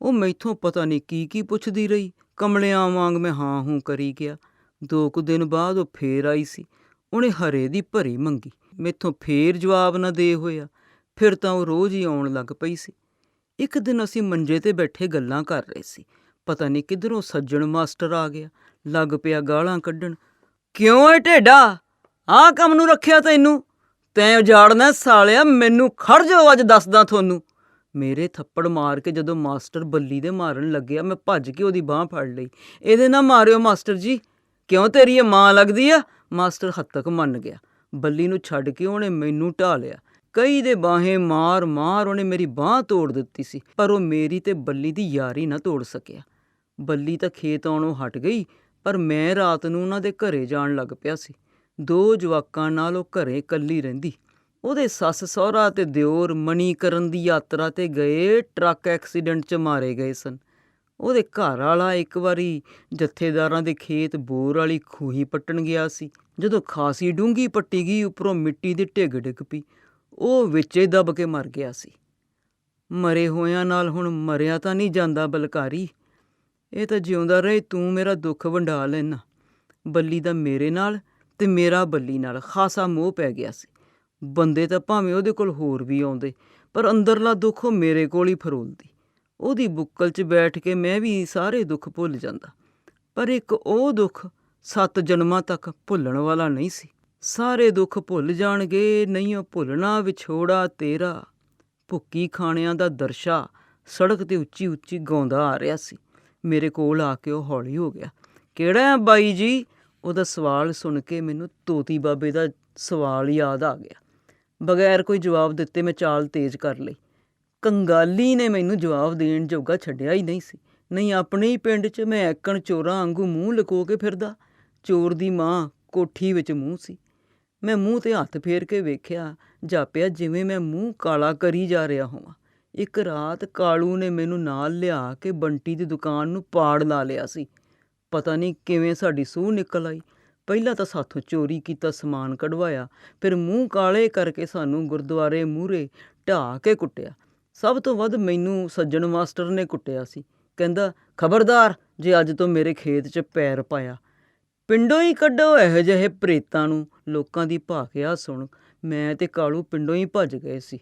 ਉਹ ਮੈਥੋਂ ਪਤਾ ਨਹੀਂ ਕੀ ਪੁੱਛਦੀ ਰਹੀ। ਕਮਲਿਆਂ ਵਾਂਗ ਮੈਂ ਹਾਂ ਹੂੰ ਕਰੀ ਗਿਆ। 2 ਕੁ ਦਿਨ ਬਾਅਦ ਉਹ ਫੇਰ ਆਈ ਸੀ। ਉਹਨੇ ਹਰੇ ਦੀ ਭਰੀ ਮੰਗੀ। ਮੈਥੋਂ ਫੇਰ ਜਵਾਬ ਨਾ ਦੇ ਹੋਇਆ। ਫਿਰ ਤਾਂ ਉਹ ਰੋਜ਼ ਹੀ ਆਉਣ ਲੱਗ ਪਈ ਸੀ। ਇੱਕ ਦਿਨ ਅਸੀਂ ਮੰਜੇ 'ਤੇ ਬੈਠੇ ਗੱਲਾਂ ਕਰ ਰਹੇ ਸੀ। ਪਤਾ ਨਹੀਂ ਕਿੱਧਰੋਂ ਸੱਜਣ ਮਾਸਟਰ ਆ ਗਿਆ। ਲੱਗ ਪਿਆ ਗਾਲਾਂ ਕੱਢਣ। ਕਿਉਂ ਏ ਢੇਡਾ, ਆਹ ਕੰਮ ਨੂੰ ਰੱਖਿਆ ਤੈਨੂੰ? ਤੈਂ ਉਜਾੜਨਾ ਸਾਲਿਆ ਮੈਨੂੰ। ਖੜ ਜਾਓ, ਅੱਜ ਦੱਸਦਾ ਤੁਹਾਨੂੰ। ਮੇਰੇ ਥੱਪੜ ਮਾਰ ਕੇ ਜਦੋਂ ਮਾਸਟਰ ਬੱਲੀ ਦੇ ਮਾਰਨ ਲੱਗਿਆ, ਮੈਂ ਭੱਜ ਕੇ ਉਹਦੀ ਬਾਂਹ ਫੜ ਲਈ। ਇਹਦੇ ਨਾ ਮਾਰਿਓ ਮਾਸਟਰ ਜੀ। ਕਿਉਂ, ਤੇਰੀ ਇਹ ਮਾਂ ਲੱਗਦੀ ਆ? ਮਾਸਟਰ ਹੱਤਕ ਮੰਨ ਗਿਆ। ਬੱਲੀ ਨੂੰ ਛੱਡ ਕੇ ਉਹਨੇ ਮੈਨੂੰ ਢਾਹ ਲਿਆ। ਕਈ ਦੇ ਬਾਹੇ ਮਾਰ ਉਹਨੇ ਮੇਰੀ ਬਾਂਹ ਤੋੜ ਦਿੱਤੀ ਸੀ, ਪਰ ਉਹ ਮੇਰੀ ਤੇ ਬੱਲੀ ਦੀ ਯਾਰੀ ਨਾ ਤੋੜ ਸਕਿਆ। ਬੱਲੀ ਤਾਂ ਖੇਤ ਆਉਣੋਂ ਹਟ ਗਈ, ਪਰ ਮੈਂ ਰਾਤ ਨੂੰ ਉਹਨਾਂ ਦੇ ਘਰੇ ਜਾਣ ਲੱਗ ਪਿਆ ਸੀ। 2 ਜਵਾਕਾਂ ਨਾਲ ਉਹ ਘਰੇ ਇਕੱਲੀ ਰਹਿੰਦੀ। ਉਹਦੇ ਸੱਸ ਸਹੁਰਾ ਤੇ ਦਿਓਰ ਮਣੀਕਰਨ ਦੀ ਯਾਤਰਾ 'ਤੇ ਗਏ, ਟਰੱਕ ਐਕਸੀਡੈਂਟ 'ਚ ਮਾਰੇ ਗਏ ਸਨ। ਉਹਦੇ ਘਰ ਵਾਲਾ ਇੱਕ ਵਾਰੀ ਜਥੇਦਾਰਾਂ ਦੇ ਖੇਤ ਬੋਰ ਵਾਲੀ ਖੂਹੀ ਪੱਟਣ ਗਿਆ ਸੀ। ਜਦੋਂ ਖਾਸੀ ਡੂੰਘੀ ਪੱਟੀ ਗਈ, ਉੱਪਰੋਂ ਮਿੱਟੀ ਦੀ ਢਿੱਗ ਡਿੱਗ ਪਈ। ਉਹ ਵਿੱਚੇ ਦੱਬ ਕੇ ਮਰ ਗਿਆ ਸੀ। ਮਰੇ ਹੋਇਆਂ ਨਾਲ ਹੁਣ ਮਰਿਆ ਤਾਂ ਨਹੀਂ ਜਾਂਦਾ ਬਲਕਾਰੀ। ਇਹ ਤਾਂ ਜਿਉਂਦਾ ਰਹੇ ਤੂੰ ਮੇਰਾ ਦੁੱਖ ਵੰਡਾ ਲੈਨਾ। ਬੱਲੀ ਦਾ ਮੇਰੇ ਨਾਲ ਤੇ ਮੇਰਾ ਬੱਲੀ ਨਾਲ ਖਾਸਾ ਮੋਹ ਪੈ ਗਿਆ ਸੀ। ਬੰਦੇ ਤਾਂ ਭਾਵੇਂ ਉਹਦੇ ਕੋਲ ਹੋਰ ਵੀ ਆਉਂਦੇ, ਪਰ ਅੰਦਰਲਾ ਦੁੱਖ ਉਹ ਮੇਰੇ ਕੋਲ ਹੀ ਫਰੋਲਦੀ। ਉਹਦੀ ਬੁੱਕਲ 'ਚ ਬੈਠ ਕੇ ਮੈਂ ਵੀ ਸਾਰੇ ਦੁੱਖ ਭੁੱਲ ਜਾਂਦਾ, ਪਰ ਇੱਕ ਉਹ ਦੁੱਖ 7 ਜਨਮਾਂ ਤੱਕ ਭੁੱਲਣ ਵਾਲਾ ਨਹੀਂ ਸੀ। ਸਾਰੇ ਦੁੱਖ ਭੁੱਲ ਜਾਣਗੇ, ਨਹੀਂ ਉਹ ਭੁੱਲਣਾ ਵਿਛੋੜਾ ਤੇਰਾ। ਭੁੱਕੀ ਖਾਣਿਆਂ ਦਾ ਦਰਸ਼ਾ ਸੜਕ 'ਤੇ ਉੱਚੀ ਉੱਚੀ ਗਾਉਂਦਾ ਆ ਰਿਹਾ ਸੀ। ਮੇਰੇ ਕੋਲ ਆ ਕੇ ਉਹ ਹੌਲੀ ਹੋ ਗਿਆ। ਕਿਹੜਾ ਹੈ ਬਾਈ ਜੀ? ਉਹਦਾ ਸਵਾਲ ਸੁਣ ਕੇ ਮੈਨੂੰ ਤੋਤੀ ਬਾਬੇ ਦਾ ਸਵਾਲ ਯਾਦ ਆ ਗਿਆ। ਬਗੈਰ ਕੋਈ ਜਵਾਬ ਦਿੱਤੇ ਮੈਂ ਚਾਲ ਤੇਜ਼ ਕਰ ਲਈ। ਕੰਗਾਲੀ ਨੇ ਮੈਨੂੰ ਜਵਾਬ ਦੇਣ ਜੋਗਾ ਛੱਡਿਆ ਹੀ ਨਹੀਂ ਸੀ। ਨਹੀਂ ਆਪਣੇ ਹੀ ਪਿੰਡ 'ਚ ਮੈਂ ਐਕਣ ਚੋਰਾਂ ਵਾਂਗੂ ਮੂੰਹ ਲੁਕੋ ਕੇ ਫਿਰਦਾ। ਚੋਰ ਦੀ ਮਾਂ ਕੋਠੀ ਵਿੱਚ ਮੂੰਹ ਸੀ। ਮੈਂ ਮੂੰਹ 'ਤੇ ਹੱਥ ਫੇਰ ਕੇ ਵੇਖਿਆ, ਜਾਪਿਆ ਜਿਵੇਂ ਮੈਂ ਮੂੰਹ ਕਾਲਾ ਕਰੀ ਜਾ ਰਿਹਾ ਹੋਵਾਂ। ਇੱਕ ਰਾਤ ਕਾਲੂ ਨੇ ਮੈਨੂੰ ਨਾਲ ਲਿਆ ਕੇ ਬੰਟੀ ਦੀ ਦੁਕਾਨ ਨੂੰ ਪਾੜ ਲਾ ਲਿਆ ਸੀ। ਪਤਾ ਨਹੀਂ ਕਿਵੇਂ ਸਾਡੀ ਸੂਹ ਨਿਕਲ ਆਈ। ਪਹਿਲਾਂ ਤਾਂ ਸਾਥੋਂ ਚੋਰੀ ਕੀਤਾ ਸਮਾਨ ਕਢਵਾਇਆ, ਫਿਰ ਮੂੰਹ ਕਾਲੇ ਕਰਕੇ ਸਾਨੂੰ ਗੁਰਦੁਆਰੇ ਮੂਹਰੇ ਢਾਹ ਕੇ ਕੁੱਟਿਆ। ਸਭ ਤੋਂ ਵੱਧ ਮੈਨੂੰ ਸੱਜਣ ਮਾਸਟਰ ਨੇ ਕੁੱਟਿਆ ਸੀ। ਕਹਿੰਦਾ, ਖਬਰਦਾਰ ਜੇ ਅੱਜ ਤੋਂ ਮੇਰੇ ਖੇਤ 'ਚ ਪੈਰ ਪਾਇਆ, ਪਿੰਡੋਂ ਹੀ ਕੱਢੋ ਇਹੋ ਜਿਹੇ ਪ੍ਰੇਤਾਂ ਨੂੰ। ਲੋਕਾਂ ਦੀ ਭਾਖਿਆ ਸੁਣ ਮੈਂ ਤੇ ਕਾਲੂ ਪਿੰਡੋਂ ਹੀ ਭੱਜ ਗਏ ਸੀ।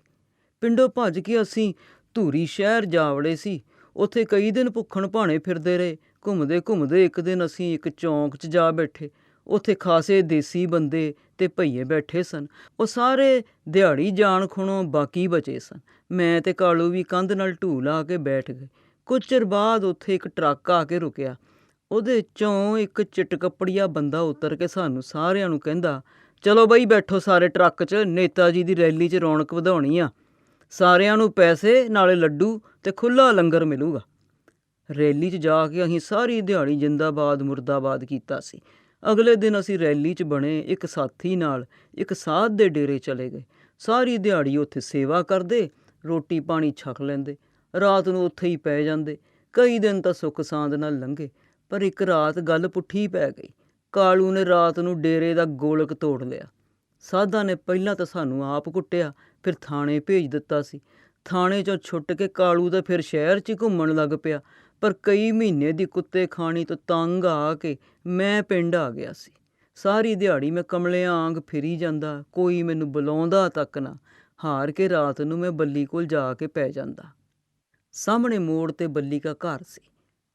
ਪਿੰਡੋਂ ਭੱਜ ਕੇ ਅਸੀਂ ਧੂਰੀ ਸ਼ਹਿਰ ਜਾ ਵੜੇ ਸੀ। ਉੱਥੇ ਕਈ ਦਿਨ ਭੁੱਖਣ ਭਾਣੇ ਫਿਰਦੇ ਰਹੇ। ਘੁੰਮਦੇ ਘੁੰਮਦੇ ਇੱਕ ਦਿਨ ਅਸੀਂ ਇੱਕ ਚੌਂਕ 'ਚ ਜਾ ਬੈਠੇ। ਉੱਥੇ ਖਾਸੇ ਦੇਸੀ ਬੰਦੇ ਤੇ ਭਈਏ ਬੈਠੇ ਸਨ। ਉਹ ਸਾਰੇ ਦਿਹਾੜੀ ਜਾਣ ਖੁਣੋਂ ਬਾਕੀ ਬਚੇ ਸਨ। ਮੈਂ ਤੇ ਕਾਲੂ ਵੀ ਕੰਧ ਨਾਲ ਢੂਹ ਲਾ ਕੇ ਬੈਠ ਗਏ। ਕੁਝ ਚਿਰ ਬਾਅਦ ਉੱਥੇ ਇੱਕ ਟਰੱਕ ਆ ਕੇ ਰੁਕਿਆ। ਉਹਦੇ 'ਚੋਂ ਇੱਕ ਚਿੱਟਕੱਪੜੀਆ ਬੰਦਾ ਉਤਰ ਕੇ ਸਾਨੂੰ ਸਾਰਿਆਂ ਨੂੰ ਕਹਿੰਦਾ, ਚਲੋ ਬਈ ਬੈਠੋ ਸਾਰੇ ਟਰੱਕ 'ਚ, ਨੇਤਾ ਜੀ ਦੀ ਰੈਲੀ 'ਚ ਰੌਣਕ ਵਧਾਉਣੀ ਆ। ਸਾਰਿਆਂ ਨੂੰ ਪੈਸੇ ਨਾਲੇ ਲੱਡੂ ਤੇ ਖੁੱਲ੍ਹਾ ਲੰਗਰ ਮਿਲੂਗਾ। ਰੈਲੀ 'ਚ ਜਾ ਕੇ ਅਸੀਂ ਸਾਰੀ ਦਿਹਾੜੀ ਜਿੰਦਾਬਾਦ ਮੁਰਦਾਬਾਦ ਕੀਤਾ ਸੀ। ਅਗਲੇ ਦਿਨ ਅਸੀਂ ਰੈਲੀ 'ਚ ਬਣੇ ਇੱਕ ਸਾਥੀ ਨਾਲ ਇੱਕ ਸਾਧ ਦੇ ਡੇਰੇ ਚਲੇ ਗਏ। ਸਾਰੀ ਦਿਹਾੜੀ ਉੱਥੇ ਸੇਵਾ ਕਰਦੇ, ਰੋਟੀ ਪਾਣੀ ਛਕ ਲੈਂਦੇ, ਰਾਤ ਨੂੰ ਉੱਥੇ ਹੀ ਪੈ ਜਾਂਦੇ। ਕਈ ਦਿਨ ਤਾਂ ਸੁੱਖ ਸਾਂਦ ਨਾਲ ਲੰਘੇ, ਪਰ ਇੱਕ ਰਾਤ ਗੱਲ ਪੁੱਠੀ ਪੈ ਗਈ। ਕਾਲੂ ਨੇ ਰਾਤ ਨੂੰ ਡੇਰੇ ਦਾ ਗੋਲਕ ਤੋੜ ਲਿਆ। ਸਾਧਾਂ ਨੇ ਪਹਿਲਾਂ ਤਾਂ ਸਾਨੂੰ ਆਪ ਕੁੱਟਿਆ, ਫਿਰ ਥਾਣੇ ਭੇਜ ਦਿੱਤਾ ਸੀ। ਥਾਣੇ 'ਚੋਂ ਛੁੱਟ ਕੇ ਕਾਲੂ ਤਾਂ ਫਿਰ ਸ਼ਹਿਰ 'ਚ ਹੀ ਘੁੰਮਣ ਲੱਗ ਪਿਆ। ਪਰ ਕਈ ਮਹੀਨੇ ਦੀ ਕੁੱਤੇ ਖਾਣੀ ਤੋਂ ਤੰਗ ਆ ਕੇ ਮੈਂ ਪਿੰਡ ਆ ਗਿਆ ਸੀ। ਸਾਰੀ ਦਿਹਾੜੀ ਮੈਂ ਕਮਲਿਆਂ ਵਾਂਗ ਫਿਰੀ ਜਾਂਦਾ, ਕੋਈ ਮੈਨੂੰ ਬੁਲਾਉਂਦਾ ਤੱਕ ਨਾ। ਹਾਰ ਕੇ ਰਾਤ ਨੂੰ ਮੈਂ ਬੱਲੀ ਕੋਲ ਜਾ ਕੇ ਪੈ ਜਾਂਦਾ। ਸਾਹਮਣੇ ਮੋੜ 'ਤੇ ਬੱਲੀ ਦਾ ਘਰ ਸੀ।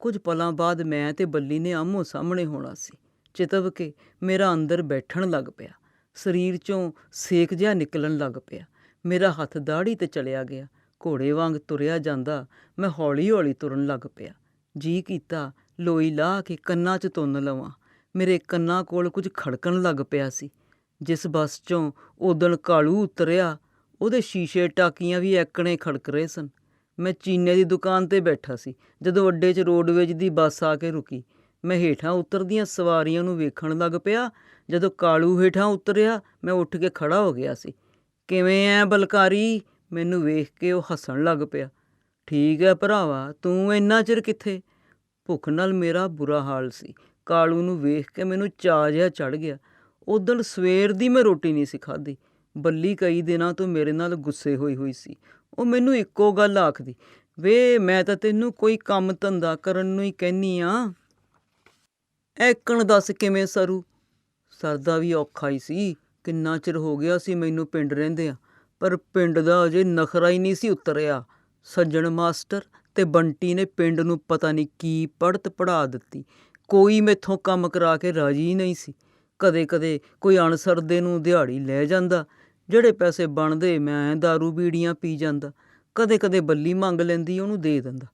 ਕੁਝ ਪਲਾਂ ਬਾਅਦ ਮੈਂ ਤੇ ਬੱਲੀ ਨੇ ਆਮੋ ਸਾਹਮਣੇ ਹੋਣਾ ਸੀ। ਚਿਤਵ ਕੇ ਮੇਰਾ ਅੰਦਰ ਬੈਠਣ ਲੱਗ ਪਿਆ। ਸਰੀਰ 'ਚੋਂ ਸੇਕ ਜਿਹਾ ਨਿਕਲਣ ਲੱਗ ਪਿਆ। ਮੇਰਾ ਹੱਥ ਦਾੜ੍ਹੀ 'ਤੇ ਚਲਿਆ ਗਿਆ। ਘੋੜੇ ਵਾਂਗ ਤੁਰਿਆ ਜਾਂਦਾ ਮੈਂ ਹੌਲੀ ਹੌਲੀ ਤੁਰਨ ਲੱਗ ਪਿਆ। ਜੀ ਕੀਤਾ ਲੋਈ ਲਾਹ ਕੇ ਕੰਨਾਂ 'ਚ ਤੁੰਨ ਲਵਾਂ। ਮੇਰੇ ਕੰਨਾਂ ਕੋਲ ਕੁਝ ਖੜਕਣ ਲੱਗ ਪਿਆ ਸੀ। ਜਿਸ ਬੱਸ 'ਚੋਂ ਉਦਣ ਕਾਲੂ ਉਤਰਿਆ, ਉਹਦੇ ਸ਼ੀਸ਼ੇ ਟਾਕੀਆਂ ਵੀ ਐਕਣੇ ਖੜਕ ਰਹੇ ਸਨ। ਮੈਂ ਚੀਨੇ ਦੀ ਦੁਕਾਨ 'ਤੇ ਬੈਠਾ ਸੀ ਜਦੋਂ ਅੱਡੇ 'ਚ ਰੋਡਵੇਜ ਦੀ ਬੱਸ ਆ ਕੇ ਰੁਕੀ। ਮੈਂ ਹੇਠਾਂ ਉਤਰਦੀਆਂ ਸਵਾਰੀਆਂ ਨੂੰ ਵੇਖਣ ਲੱਗ ਪਿਆ। ਜਦੋਂ ਕਾਲੂ ਹੇਠਾਂ ਉਤਰਿਆ ਮੈਂ ਉੱਠ ਕੇ ਖੜ੍ਹਾ ਹੋ ਗਿਆ ਸੀ। ਕਿਵੇਂ ਐ ਬਲਕਾਰੀ? ਮੈਨੂੰ ਵੇਖ ਕੇ ਉਹ ਹੱਸਣ ਲੱਗ ਪਿਆ। ਠੀਕ ਹੈ ਭਰਾਵਾ, ਤੂੰ ਇੰਨਾ ਚਿਰ ਕਿੱਥੇ? ਭੁੱਖ ਨਾਲ ਮੇਰਾ ਬੁਰਾ ਹਾਲ ਸੀ। ਕਾਲੂ ਨੂੰ ਵੇਖ ਕੇ ਮੈਨੂੰ ਚਾਅ ਜਿਹਾ ਚੜ੍ਹ ਗਿਆ। ਉਦਣ ਸਵੇਰ ਦੀ ਮੈਂ ਰੋਟੀ ਨਹੀਂ ਸੀ ਖਾਧੀ। ਬੱਲੀ ਕਈ ਦਿਨਾਂ ਤੋਂ ਮੇਰੇ ਨਾਲ ਗੁੱਸੇ ਹੋਈ ਹੋਈ ਸੀ। ਉਹ ਮੈਨੂੰ ਇੱਕੋ ਗੱਲ ਆਖਦੀ, ਵੇ ਮੈਂ ਤਾਂ ਤੈਨੂੰ ਕੋਈ ਕੰਮ ਧੰਦਾ ਕਰਨ ਨੂੰ ਹੀ ਕਹਿੰਦੀ ਆ, ਐਕਣ ਦੱਸ ਕਿਵੇਂ ਸਰੂ? ਸਰਦਾ ਵੀ ਔਖਾ ਹੀ ਸੀ। ਕਿੰਨਾ ਚਿਰ ਹੋ ਗਿਆ ਸੀ ਮੈਨੂੰ ਪਿੰਡ ਰਹਿੰਦਿਆਂ, ਪਰ ਪਿੰਡ ਦਾ ਅਜੇ ਨਖਰਾ ਹੀ ਨਹੀਂ ਸੀ ਉਤਰਿਆ। ਸੱਜਣ ਮਾਸਟਰ ਤੇ ਬੰਟੀ ਨੇ ਪਿੰਡ ਨੂੰ ਪਤਾ ਨਹੀਂ ਕੀ ਪੜ੍ਹਤ ਪੜ੍ਹਾ ਦਿੱਤੀ। ਕੋਈ ਮੈਥੋਂ ਕੰਮ ਕਰਾ ਕੇ ਰਾਜੀ ਨਹੀਂ ਸੀ। ਕਦੇ ਕਦੇ ਕੋਈ ਅਣਸਰਦੇ ਨੂੰ ਦਿਹਾੜੀ ਲੈ ਜਾਂਦਾ। ਜਿਹੜੇ ਪੈਸੇ ਬਣਦੇ ਮੈਂ ਦਾਰੂ ਬੀੜੀਆਂ ਪੀ ਜਾਂਦਾ। ਕਦੇ ਕਦੇ ਬੱਲੀ ਮੰਗ ਲੈਂਦੀ, ਉਹਨੂੰ ਦੇ ਦਿੰਦਾ।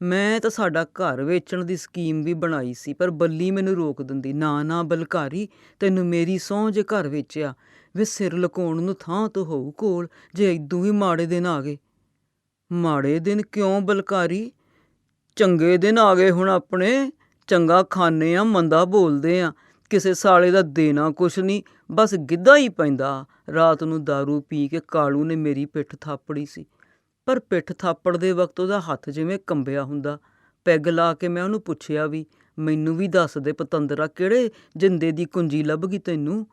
ਮੈਂ ਤਾਂ ਸਾਡਾ ਘਰ ਵੇਚਣ ਦੀ ਸਕੀਮ ਵੀ ਬਣਾਈ ਸੀ, ਪਰ ਬੱਲੀ ਮੈਨੂੰ ਰੋਕ ਦਿੰਦੀ। ਨਾ ਨਾ ਬਲਕਾਰੀ, ਤੈਨੂੰ ਮੇਰੀ ਸਹੁੰ ਜੇ ਘਰ ਵੇਚਿਆ ਵੇ ਸਿਰ ਲੁਕਾਉਣ ਨੂੰ ਥਾਂ ਤੋਂ ਹੋਊ ਕੋਲ ਜੇ ਇਦੋਂ ਵੀ ਮਾੜੇ ਦਿਨ ਆ ਗਏ। ਮਾੜੇ ਦਿਨ ਕਿਉਂ ਬਲਕਾਰੀ? ਚੰਗੇ ਦਿਨ ਆ ਗਏ ਹੁਣ ਆਪਣੇ। ਚੰਗਾ ਖਾਂਦੇ ਆ, ਮੰਦਾ ਬੋਲਦੇ ਆ। ਕਿਸੇ ਸਾਲੇ ਦਾ ਦੇਣਾ ਕੁਛ ਨਹੀਂ, ਬਸ ਗਿੱਧਾ ਹੀ ਪੈਂਦਾ। ਰਾਤ ਨੂੰ ਦਾਰੂ ਪੀ ਕੇ ਕਾਲੂ ਨੇ ਮੇਰੀ ਪਿੱਠ ਥਾਪੜੀ ਸੀ, ਪਰ ਪਿੱਠ ਥਾਪੜ ਦੇ ਵਕਤ ਉਹਦਾ ਹੱਥ ਜਿਵੇਂ ਕੰਬਿਆ ਹੁੰਦਾ। ਪੈਗ ਲਾ ਕੇ ਮੈਂ ਉਹਨੂੰ ਪੁੱਛਿਆ ਵੀ, ਮੈਨੂੰ ਵੀ ਦੱਸ ਦੇ ਪਤੰਦਰਾ, ਕਿਹੜੇ ਜਿੰਦੇ ਦੀ ਕੁੰਜੀ ਲੱਭ ਗਈ ਤੈਨੂੰ?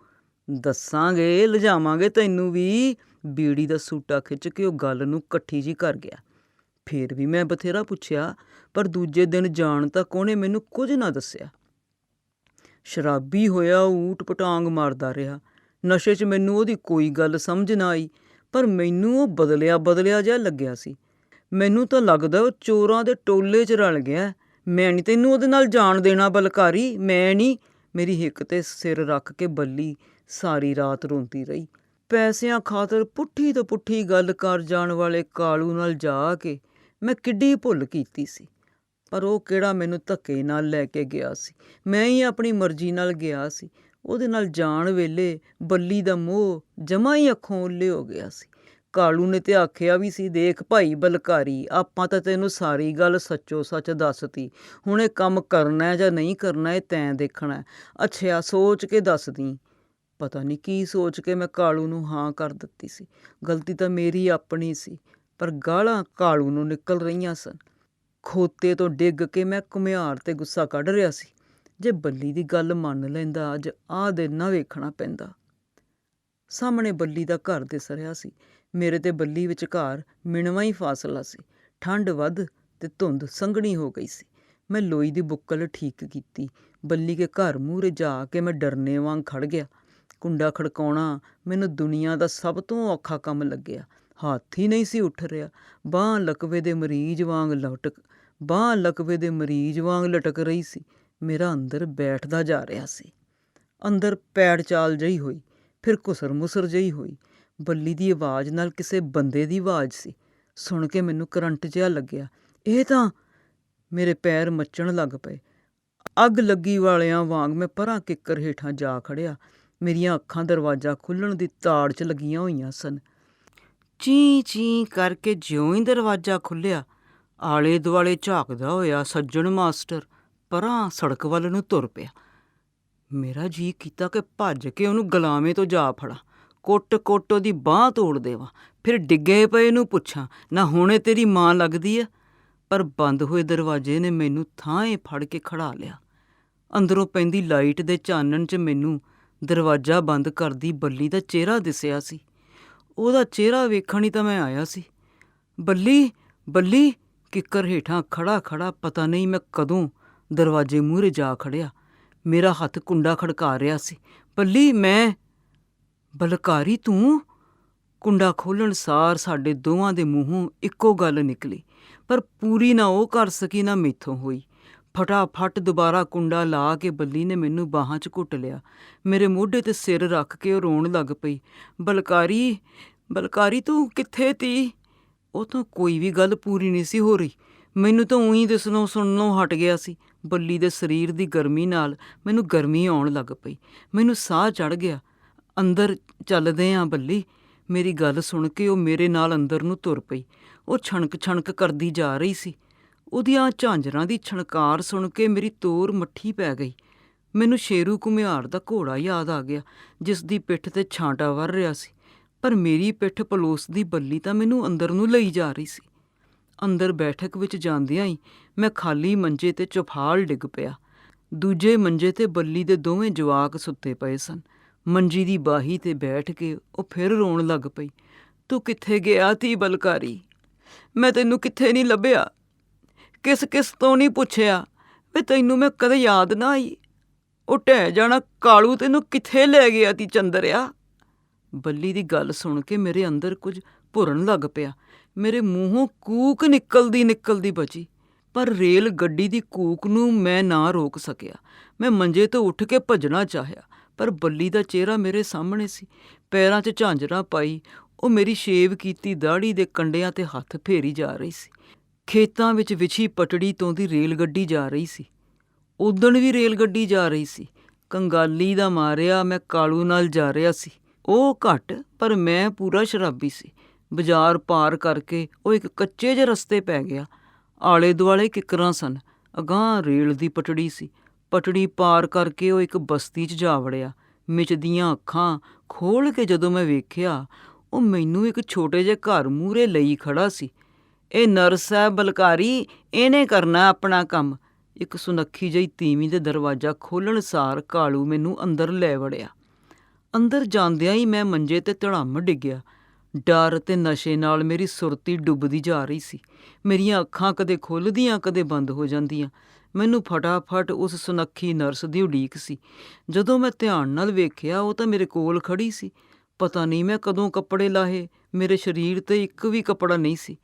ਦੱਸਾਂਗੇ, ਲਿਜਾਵਾਂਗੇ ਤੈਨੂੰ ਵੀ। ਬੀੜੀ ਦਾ ਸੂਟਾ ਖਿੱਚ ਕੇ ਉਹ ਗੱਲ ਨੂੰ ਇਕੱਠੀ ਜਿਹੀ ਕਰ ਗਿਆ। ਫੇਰ ਵੀ ਮੈਂ ਬਥੇਰਾ ਪੁੱਛਿਆ, ਪਰ ਦੂਜੇ ਦਿਨ ਜਾਣ ਤੱਕ ਉਹਨੇ ਮੈਨੂੰ ਕੁਝ ਨਾ ਦੱਸਿਆ। ਸ਼ਰਾਬੀ ਹੋਇਆ ਊਟ ਪਟਾਂਗ ਮਾਰਦਾ ਰਿਹਾ। ਨਸ਼ੇ 'ਚ ਮੈਨੂੰ ਉਹਦੀ ਕੋਈ ਗੱਲ ਸਮਝ ਨਾ ਆਈ, ਪਰ ਮੈਨੂੰ ਉਹ ਬਦਲਿਆ ਜਿਹਾ ਲੱਗਿਆ ਸੀ। ਮੈਨੂੰ ਤਾਂ ਲੱਗਦਾ ਉਹ ਚੋਰਾਂ ਦੇ ਟੋਲੇ 'ਚ ਰਲ ਗਿਆ। ਮੈਂ ਨਹੀਂ ਤੈਨੂੰ ਉਹਦੇ ਨਾਲ ਜਾਣ ਦੇਣਾ ਬਲਕਾਰੀ, ਮੈਂ ਨਹੀਂ। ਮੇਰੀ ਹਿੱਕ 'ਤੇ ਸਿਰ ਰੱਖ ਕੇ ਬੱਲੀ ਸਾਰੀ ਰਾਤ ਰੋਂਦੀ ਰਹੀ। ਪੈਸਿਆਂ ਖਾਤਰ ਪੁੱਠੀ ਤੋਂ ਪੁੱਠੀ ਗੱਲ ਕਰ ਜਾਣ ਵਾਲੇ ਕਾਲੂ ਨਾਲ ਜਾ ਕੇ ਮੈਂ ਕਿੱਡੀ ਭੁੱਲ ਕੀਤੀ ਸੀ। ਪਰ ਉਹ ਕਿਹੜਾ ਮੈਨੂੰ ਧੱਕੇ ਨਾਲ ਲੈ ਕੇ ਗਿਆ ਸੀ, ਮੈਂ ਹੀ ਆਪਣੀ ਮਰਜ਼ੀ ਨਾਲ ਗਿਆ ਸੀ। ਉਹਦੇ ਨਾਲ ਜਾਣ ਵੇਲੇ ਬੱਲੀ ਦਾ ਮੋਹ ਜਮਾਂ ਹੀ ਅੱਖੋਂ ਓਹਲੇ ਹੋ ਗਿਆ ਸੀ। ਕਾਲੂ ਨੇ ਤੇ ਆਖਿਆ ਵੀ ਸੀ, ਦੇਖ ਭਾਈ ਬਲਕਾਰੀ, ਆਪਾਂ ਤਾਂ ਤੈਨੂੰ ਸਾਰੀ ਗੱਲ ਸੱਚੋ ਸੱਚ ਦੱਸਤੀ। ਹੁਣ ਇਹ ਕੰਮ ਕਰਨਾ ਜਾਂ ਨਹੀਂ ਕਰਨਾ ਇਹ ਤੈਂ ਦੇਖਣਾ। ਅੱਛਾ ਸੋਚ ਕੇ ਦੱਸਦੀ। ਪਤਾ ਨਹੀਂ ਕੀ ਸੋਚ ਕੇ ਮੈਂ ਕਾਲੂ ਨੂੰ ਹਾਂ ਕਰ ਦਿੱਤੀ ਸੀ। ਗਲਤੀ ਤਾਂ ਮੇਰੀ ਆਪਣੀ ਸੀ, ਪਰ ਗਾਲਾਂ ਕਾਲੂ ਨੂੰ ਨਿਕਲ ਰਹੀਆਂ ਸਨ। ਖੋਤੇ ਤੋਂ ਡਿੱਗ ਕੇ ਮੈਂ ਘੁਮਿਆਰ 'ਤੇ ਗੁੱਸਾ ਕੱਢ ਰਿਹਾ ਸੀ। ਜੇ ਬੱਲੀ ਦੀ ਗੱਲ ਮੰਨ ਲੈਂਦਾ ਅੱਜ ਆਹ ਦਿਨ ਨਾ ਵੇਖਣਾ ਪੈਂਦਾ। ਸਾਹਮਣੇ ਬੱਲੀ ਦਾ ਘਰ ਦਿਸ ਰਿਹਾ ਸੀ। ਮੇਰੇ ਤੇ ਬੱਲੀ ਵਿਚਕਾਰ ਮਿਣਵਾਂ ਹੀ ਫਾਸਲਾ ਸੀ। ਠੰਡ ਵੱਧ ਤੇ ਧੁੰਦ ਸੰਘਣੀ ਹੋ ਗਈ ਸੀ। ਮੈਂ ਲੋਈ ਦੀ ਬੁੱਕਲ ਠੀਕ ਕੀਤੀ। ਬੱਲੀ ਕੇ ਘਰ ਮੂਹਰੇ ਜਾ ਕੇ ਮੈਂ ਡਰਨੇ ਵਾਂਗ ਖੜ ਗਿਆ। ਕੁੰਡਾ ਖੜਕਾਉਣਾ ਮੈਨੂੰ ਦੁਨੀਆ ਦਾ ਸਭ ਤੋਂ ਔਖਾ ਕੰਮ ਲੱਗਿਆ। ਹੱਥ ਹੀ ਨਹੀਂ ਸੀ ਉੱਠ ਰਿਹਾ। ਬਾਂਹ ਲਕਵੇ ਦੇ ਮਰੀਜ਼ ਵਾਂਗ ਲਟਕ ਰਹੀ ਸੀ। ਮੇਰਾ ਅੰਦਰ ਬੈਠਦਾ ਜਾ ਰਿਹਾ ਸੀ। ਅੰਦਰ ਪੈੜ ਚਾਲ ਜਿਹੀ ਹੋਈ, ਫਿਰ ਘੁਸਰ ਮੁਸਰ ਜਿਹੀ ਹੋਈ। ਬੱਲੀ ਦੀ ਆਵਾਜ਼ ਨਾਲ ਕਿਸੇ ਬੰਦੇ ਦੀ ਆਵਾਜ਼ ਸੀ। ਸੁਣ ਕੇ ਮੈਨੂੰ ਕਰੰਟ ਜਿਹਾ ਲੱਗਿਆ। ਇਹ ਤਾਂ ਮੇਰੇ ਪੈਰ ਮੱਚਣ ਲੱਗ ਪਏ। ਅੱਗ ਲੱਗੀ ਵਾਲਿਆਂ ਵਾਂਗ ਮੈਂ ਪਰਾਂ ਕਿੱਕਰ ਹੇਠਾਂ ਜਾ ਖੜਿਆ। ਮੇਰੀਆਂ ਅੱਖਾਂ ਦਰਵਾਜ਼ਾ ਖੁੱਲ੍ਹਣ ਦੀ ਤਾੜ 'ਚ ਲੱਗੀਆਂ ਹੋਈਆਂ ਸਨ। ਚੀਂ ਚੀਂ ਕਰਕੇ ਜਿਉਂ ਹੀ ਦਰਵਾਜ਼ਾ ਖੁੱਲ੍ਹਿਆ, ਆਲੇ ਦੁਆਲੇ ਝਾਕਦਾ ਹੋਇਆ ਸੱਜਣ ਮਾਸਟਰ ਪਰਾਂ ਸੜਕ ਵੱਲ ਨੂੰ ਤੁਰ ਪਿਆ। ਮੇਰਾ ਜੀਅ ਕੀਤਾ ਕਿ ਭੱਜ ਕੇ ਉਹਨੂੰ ਗੁਲਾਮੇ ਤੋਂ ਜਾ ਫੜਾਂ, ਕੁੱਟ ਉਹਦੀ ਬਾਂਹ ਤੋੜ ਦੇਵਾਂ, ਫਿਰ ਡਿੱਗੇ ਪਏ ਨੂੰ ਪੁੱਛਾਂ, ਨਾ ਹੁਣੇ ਤੇਰੀ ਮਾਂ ਲੱਗਦੀ ਆ। ਪਰ ਬੰਦ ਹੋਏ ਦਰਵਾਜ਼ੇ ਨੇ ਮੈਨੂੰ ਥਾਂਏ ਫੜ ਕੇ ਖੜ੍ਹਾ ਲਿਆ। ਅੰਦਰੋਂ ਪੈਂਦੀ ਲਾਈਟ ਦੇ ਚਾਨਣ 'ਚ ਮੈਨੂੰ ਦਰਵਾਜ਼ਾ ਬੰਦ ਕਰਦੀ ਬੱਲੀ ਦਾ ਚਿਹਰਾ ਦਿਸਿਆ ਸੀ। ਉਹਦਾ ਚਿਹਰਾ ਵੇਖਣ ਹੀ ਤਾਂ ਮੈਂ ਆਇਆ ਸੀ। ਬੱਲੀ ਕਿੱਕਰ ਹੇਠਾਂ ਖੜ੍ਹਾ ਪਤਾ ਨਹੀਂ ਮੈਂ ਕਦੋਂ ਦਰਵਾਜ਼ੇ ਮੂਹਰੇ ਜਾ ਖੜਿਆ। ਮੇਰਾ ਹੱਥ ਕੁੰਡਾ ਖੜਕਾ ਰਿਹਾ ਸੀ। ਬੱਲੀ, ਮੈਂ। ਬਲਕਾਰੀ ਤੂੰ? ਕੁੰਡਾ ਖੋਲ੍ਹਣ ਸਾਰ ਸਾਡੇ ਦੋਵਾਂ ਦੇ ਮੂੰਹੋਂ ਇੱਕੋ ਗੱਲ ਨਿਕਲੀ, ਪਰ ਪੂਰੀ ਨਾ ਉਹ ਕਰ ਸਕੀ ਨਾ ਮੈਥੋਂ ਹੋਈ। ਫਟਾਫਟ ਦੁਬਾਰਾ ਕੁੰਡਾ ਲਾ ਕੇ ਬੱਲੀ ਨੇ ਮੈਨੂੰ ਬਾਹਾਂ 'ਚ ਘੁੱਟ ਲਿਆ। ਮੇਰੇ ਮੋਢੇ 'ਤੇ ਸਿਰ ਰੱਖ ਕੇ ਉਹ ਰੋਣ ਲੱਗ ਪਈ। ਬਲਕਾਰੀ ਤੂੰ ਕਿੱਥੇ ਤੀ? ਉਹ ਤਾਂ ਕੋਈ ਵੀ ਗੱਲ ਪੂਰੀ ਨਹੀਂ ਸੀ ਹੋ ਰਹੀ। ਮੈਨੂੰ ਤਾਂ ਊਂ ਹੀ ਦਿਸਣੋਂ ਸੁਣਨੋਂ ਹਟ ਗਿਆ ਸੀ। ਬੱਲੀ ਦੇ ਸਰੀਰ ਦੀ ਗਰਮੀ ਨਾਲ ਮੈਨੂੰ ਗਰਮੀ ਆਉਣ ਲੱਗ ਪਈ। ਮੈਨੂੰ ਸਾਹ ਚੜ੍ਹ ਗਿਆ। ਅੰਦਰ ਚੱਲਦੇ ਆਂ ਬੱਲੀ। ਮੇਰੀ ਗੱਲ ਸੁਣ ਕੇ ਉਹ ਮੇਰੇ ਨਾਲ ਅੰਦਰ ਨੂੰ ਤੁਰ ਪਈ। ਉਹ ਛਣਕ ਕਰਦੀ ਜਾ ਰਹੀ ਸੀ। ਉਹਦੀਆਂ ਝਾਂਜਰਾਂ ਦੀ ਛਣਕਾਰ ਸੁਣ ਕੇ ਮੇਰੀ ਤੋਰ ਮੱਠੀ ਪੈ ਗਈ। ਮੈਨੂੰ ਸ਼ੇਰੂ ਘੁਮਿਆਰ ਦਾ ਘੋੜਾ ਯਾਦ ਆ ਗਿਆ, ਜਿਸ ਦੀ ਪਿੱਠ 'ਤੇ ਛਾਂਟਾ ਵਰ ਰਿਹਾ ਸੀ। ਪਰ ਮੇਰੀ ਪਿੱਠ ਪਲੋਸਦੀ ਬੱਲੀ ਤਾਂ ਮੈਨੂੰ ਅੰਦਰ ਨੂੰ ਲਈ ਜਾ ਰਹੀ ਸੀ। ਅੰਦਰ ਬੈਠਕ ਵਿੱਚ ਜਾਂਦਿਆਂ ਹੀ ਮੈਂ ਖਾਲੀ ਮੰਜੇ 'ਤੇ ਚੁਫਾਲ ਡਿੱਗ ਪਿਆ। ਦੂਜੇ ਮੰਜੇ 'ਤੇ ਬੱਲੀ ਦੇ ਦੋਵੇਂ ਜਵਾਕ ਸੁੱਤੇ ਪਏ ਸਨ। ਮੰਜੀ ਦੀ ਬਾਹੀ 'ਤੇ ਬੈਠ ਕੇ ਉਹ ਫਿਰ ਰੋਣ ਲੱਗ ਪਈ। ਤੂੰ ਕਿੱਥੇ ਗਿਆ ਤੀ ਬਲਕਾਰੀ? ਮੈਂ ਤੈਨੂੰ ਕਿੱਥੇ ਨਹੀਂ ਲੱਭਿਆ, ਕਿਸ ਤੋਂ ਨਹੀਂ ਪੁੱਛਿਆ। ਵੇ ਤੈਨੂੰ ਮੈਂ ਕਦੇ ਯਾਦ ਨਾ ਆਈ? ਉਹ ਢਹਿ ਜਾਣਾ ਕਾਲੂ ਤੈਨੂੰ ਕਿੱਥੇ ਲੈ ਗਿਆ ਤੀ ਚੰਦਰਿਆ? ਬੱਲੀ ਦੀ ਗੱਲ ਸੁਣ ਕੇ ਮੇਰੇ ਅੰਦਰ ਕੁਝ ਭੁਰਨ ਲੱਗ ਪਿਆ। ਮੇਰੇ ਮੂੰਹੋਂ ਕੂਕ ਨਿਕਲਦੀ ਬਚੀ, ਪਰ ਰੇਲ ਗੱਡੀ ਦੀ ਕੂਕ ਨੂੰ ਮੈਂ ਨਾ ਰੋਕ ਸਕਿਆ। ਮੈਂ ਮੰਜੇ ਤੋਂ ਉੱਠ ਕੇ ਭੱਜਣਾ ਚਾਹਿਆ, ਪਰ ਬੱਲੀ ਦਾ ਚਿਹਰਾ ਮੇਰੇ ਸਾਹਮਣੇ ਸੀ। ਪੈਰਾਂ 'ਚ ਝਾਂਜਰਾਂ ਪਾਈ ਉਹ ਮੇਰੀ ਸ਼ੇਵ ਕੀਤੀ ਦਾੜ੍ਹੀ ਦੇ ਕੰਡਿਆਂ 'ਤੇ ਹੱਥ ਫੇਰੀ ਜਾ ਰਹੀ ਸੀ। ਖੇਤਾਂ ਵਿੱਚ ਵਿਛੀ ਪਟੜੀ ਤੋਂ ਦੀ ਰੇਲ ਗੱਡੀ ਜਾ ਰਹੀ ਸੀ। ਉਦਣ ਵੀ ਰੇਲ ਗੱਡੀ ਜਾ ਰਹੀ ਸੀ। ਕੰਗਾਲੀ ਦਾ ਮਾਰਿਆ ਮੈਂ ਕਾਲੂ ਨਾਲ ਜਾ ਰਿਹਾ ਸੀ। ਉਹ ਘੱਟ, ਪਰ ਮੈਂ ਪੂਰਾ ਸ਼ਰਾਬੀ ਸੀ। ਬਾਜ਼ਾਰ ਪਾਰ ਕਰਕੇ ਉਹ ਇੱਕ ਕੱਚੇ ਜਿਹੇ ਰਸਤੇ ਪੈ ਗਿਆ। ਆਲੇ ਦੁਆਲੇ ਕਿੱਕਰਾਂ ਸਨ। ਅਗਾਂਹ ਰੇਲ ਦੀ ਪਟੜੀ ਸੀ। ਪਟੜੀ ਪਾਰ ਕਰਕੇ ਉਹ ਇੱਕ ਬਸਤੀ 'ਚ ਜਾ ਵੜਿਆ। ਮਿਚਦੀਆਂ ਅੱਖਾਂ ਖੋਲ੍ਹ ਕੇ ਜਦੋਂ ਮੈਂ ਵੇਖਿਆ, ਉਹ ਮੈਨੂੰ ਇੱਕ ਛੋਟੇ ਜਿਹੇ ਘਰ ਮੂਹਰੇ ਲਈ ਖੜ੍ਹਾ ਸੀ। ਇਹ ਨਰਸ ਹੈ ਬਲਕਾਰੀ, ਇਹਨੇ ਕਰਨਾ ਆਪਣਾ ਕੰਮ। ਇੱਕ ਸੁਨੱਖੀ ਜਿਹੀ ਤੀਵੀਂ ਦੇ ਦਰਵਾਜ਼ਾ ਖੋਲ੍ਹਣ ਸਾਰ ਕਾਲੂ ਮੈਨੂੰ ਅੰਦਰ ਲੈ ਵੜਿਆ। ਅੰਦਰ ਜਾਂਦਿਆਂ ਹੀ ਮੈਂ ਮੰਜੇ 'ਤੇ ਧੜਾਮ ਡਿੱਗਿਆ। ਡਰ ਅਤੇ ਨਸ਼ੇ ਨਾਲ ਮੇਰੀ ਸੁਰਤੀ ਡੁੱਬਦੀ ਜਾ ਰਹੀ ਸੀ। ਮੇਰੀਆਂ ਅੱਖਾਂ ਕਦੇ ਖੁੱਲ੍ਹਦੀਆਂ ਕਦੇ ਬੰਦ ਹੋ ਜਾਂਦੀਆਂ। ਮੈਨੂੰ ਫਟਾਫਟ ਉਸ ਸੁਨੱਖੀ ਨਰਸ ਦੀ ਉਡੀਕ ਸੀ। ਜਦੋਂ ਮੈਂ ਧਿਆਨ ਨਾਲ ਵੇਖਿਆ, ਉਹ ਤਾਂ ਮੇਰੇ ਕੋਲ ਖੜ੍ਹੀ ਸੀ। ਪਤਾ ਨਹੀਂ ਮੈਂ ਕਦੋਂ ਕੱਪੜੇ ਲਾਹੇ, ਮੇਰੇ ਸਰੀਰ 'ਤੇ ਇੱਕ ਵੀ ਕੱਪੜਾ ਨਹੀਂ ਸੀ।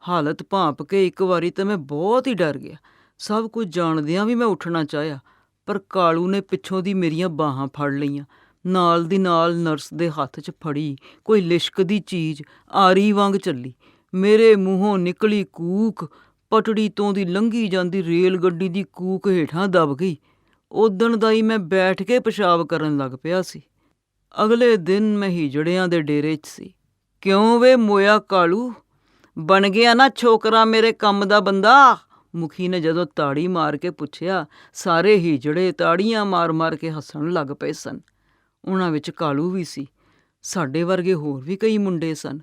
ਹਾਲਤ ਭਾਂਪ ਕੇ ਇੱਕ ਵਾਰੀ ਤਾਂ ਮੈਂ ਬਹੁਤ ਹੀ ਡਰ ਗਿਆ। ਸਭ ਕੁਝ ਜਾਣਦਿਆਂ ਵੀ ਮੈਂ ਉੱਠਣਾ ਚਾਹਿਆ, ਪਰ ਕਾਲੂ ਨੇ ਪਿੱਛੋਂ ਦੀ ਮੇਰੀਆਂ ਬਾਹਾਂ ਫੜ ਲਈਆਂ। ਨਾਲ ਦੀ ਨਾਲ ਨਰਸ ਦੇ ਹੱਥ 'ਚ ਫੜੀ ਕੋਈ ਲਿਸ਼ਕਦੀ ਚੀਜ਼ ਆਰੀ ਵਾਂਗ ਚੱਲੀ। ਮੇਰੇ ਮੂੰਹੋਂ ਨਿਕਲੀ ਕੂਕ ਪਟੜੀ ਤੋਂ ਦੀ ਲੰਘੀ ਜਾਂਦੀ ਰੇਲ ਗੱਡੀ ਦੀ ਕੂਕ ਹੇਠਾਂ ਦਬ ਗਈ। ਓਦਣ ਦਾ ਹੀ ਮੈਂ ਬੈਠ ਕੇ ਪਿਸ਼ਾਬ ਕਰਨ ਲੱਗ ਪਿਆ ਸੀ। ਅਗਲੇ ਦਿਨ ਮੈਂ ਹੀਜੜਿਆਂ ਦੇ ਡੇਰੇ 'ਚ ਸੀ। ਕਿਉਂ ਵੇ ਮੋਇਆ ਕਾਲੂ, ਬਣ ਗਿਆ ਨਾ ਛੋਕਰਾ ਮੇਰੇ ਕੰਮ ਦਾ ਬੰਦਾ? ਮੁਖੀ ਨੇ ਜਦੋਂ ਤਾੜੀ ਮਾਰ ਕੇ ਪੁੱਛਿਆ, ਸਾਰੇ ਹੀਜੜੇ ਤਾੜੀਆਂ ਮਾਰ-ਮਾਰ ਕੇ ਹੱਸਣ ਲੱਗ ਪਏ ਸਨ। ਉਹਨਾਂ ਵਿੱਚ ਕਾਲੂ ਵੀ ਸੀ। ਸਾਡੇ ਵਰਗੇ ਹੋਰ ਵੀ ਕਈ ਮੁੰਡੇ ਸਨ।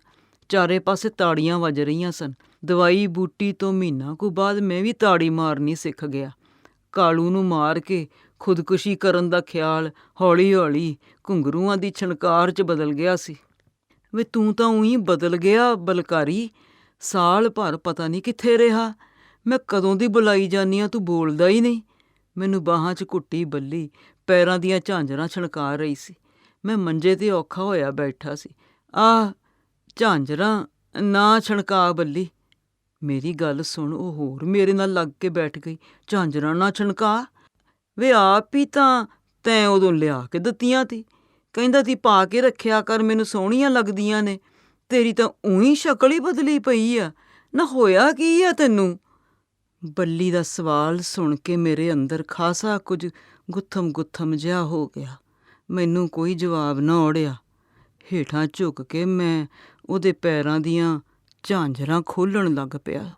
ਚਾਰੇ ਪਾਸੇ ਤਾੜੀਆਂ ਵੱਜ ਰਹੀਆਂ ਸਨ। ਦਵਾਈ ਬੂਟੀ ਤੋਂ ਮਹੀਨਾ ਕੁ ਬਾਅਦ ਮੈਂ ਵੀ ਤਾੜੀ ਮਾਰਨੀ ਸਿੱਖ ਗਿਆ। ਕਾਲੂ ਨੂੰ ਮਾਰ ਕੇ ਖੁਦਕੁਸ਼ੀ ਕਰਨ ਦਾ ਖਿਆਲ ਹੌਲੀ-ਹੌਲੀ ਘੁੰਗਰੂਆਂ ਦੀ ਛਣਕਾਰ 'ਚ ਬਦਲ ਗਿਆ ਸੀ। ਵੇ ਤੂੰ ਤਾਂ ਊਂ ਹੀ ਬਦਲ ਗਿਆ ਬਲਕਾਰੀ। ਸਾਲ ਭਰ ਪਤਾ ਨਹੀਂ ਕਿੱਥੇ ਰਿਹਾ। ਮੈਂ ਕਦੋਂ ਦੀ ਬੁਲਾਈ ਜਾਂਦੀ ਹਾਂ, ਤੂੰ ਬੋਲਦਾ ਹੀ ਨਹੀਂ। ਮੈਨੂੰ ਬਾਹਾਂ 'ਚ ਘੁੱਟੀ ਬੱਲੀ ਪੈਰਾਂ ਦੀਆਂ ਝਾਂਜਰਾਂ ਛਣਕਾ ਰਹੀ ਸੀ। ਮੈਂ ਮੰਜੇ 'ਤੇ ਔਖਾ ਹੋਇਆ ਬੈਠਾ ਸੀ। ਆਹ ਝਾਂਜਰਾਂ ਨਾ ਛਣਕਾ ਬੱਲੀ। ਮੇਰੀ ਗੱਲ ਸੁਣ, ਉਹ ਹੋਰ ਮੇਰੇ ਨਾਲ ਲੱਗ ਕੇ ਬੈਠ ਗਈ। ਝਾਂਜਰਾਂ ਨਾ ਛਣਕਾ? ਵੇ ਆਪ ਹੀ ਤਾਂ ਤੈਂ ਉਦੋਂ ਲਿਆ ਕੇ ਦਿੱਤੀਆਂ ਤੀ। ਕਹਿੰਦਾ ਤੀ ਪਾ ਕੇ ਰੱਖਿਆ ਕਰ, ਮੈਨੂੰ ਸੋਹਣੀਆਂ ਲੱਗਦੀਆਂ ਨੇ। ਤੇਰੀ ਤਾਂ ਊਂ ਸ਼ਕਲ ਹੀ ਬਦਲੀ ਪਈ ਆ। ਨਾ ਹੋਇਆ ਕੀ ਆ ਤੈਨੂੰ? ਬੱਲੀ ਦਾ ਸਵਾਲ ਸੁਣ ਕੇ ਮੇਰੇ ਅੰਦਰ ਖਾਸਾ ਕੁਝ ਗੁੱਥਮ ਜਿਹਾ ਹੋ ਗਿਆ। ਮੈਨੂੰ ਕੋਈ ਜਵਾਬ ਨਾ ਔੜਿਆ। ਹੇਠਾਂ ਝੁਕ ਕੇ ਮੈਂ ਉਹਦੇ ਪੈਰਾਂ ਦੀਆਂ ਝਾਂਜਰਾਂ ਖੋਲ੍ਹਣ ਲੱਗ ਪਿਆ।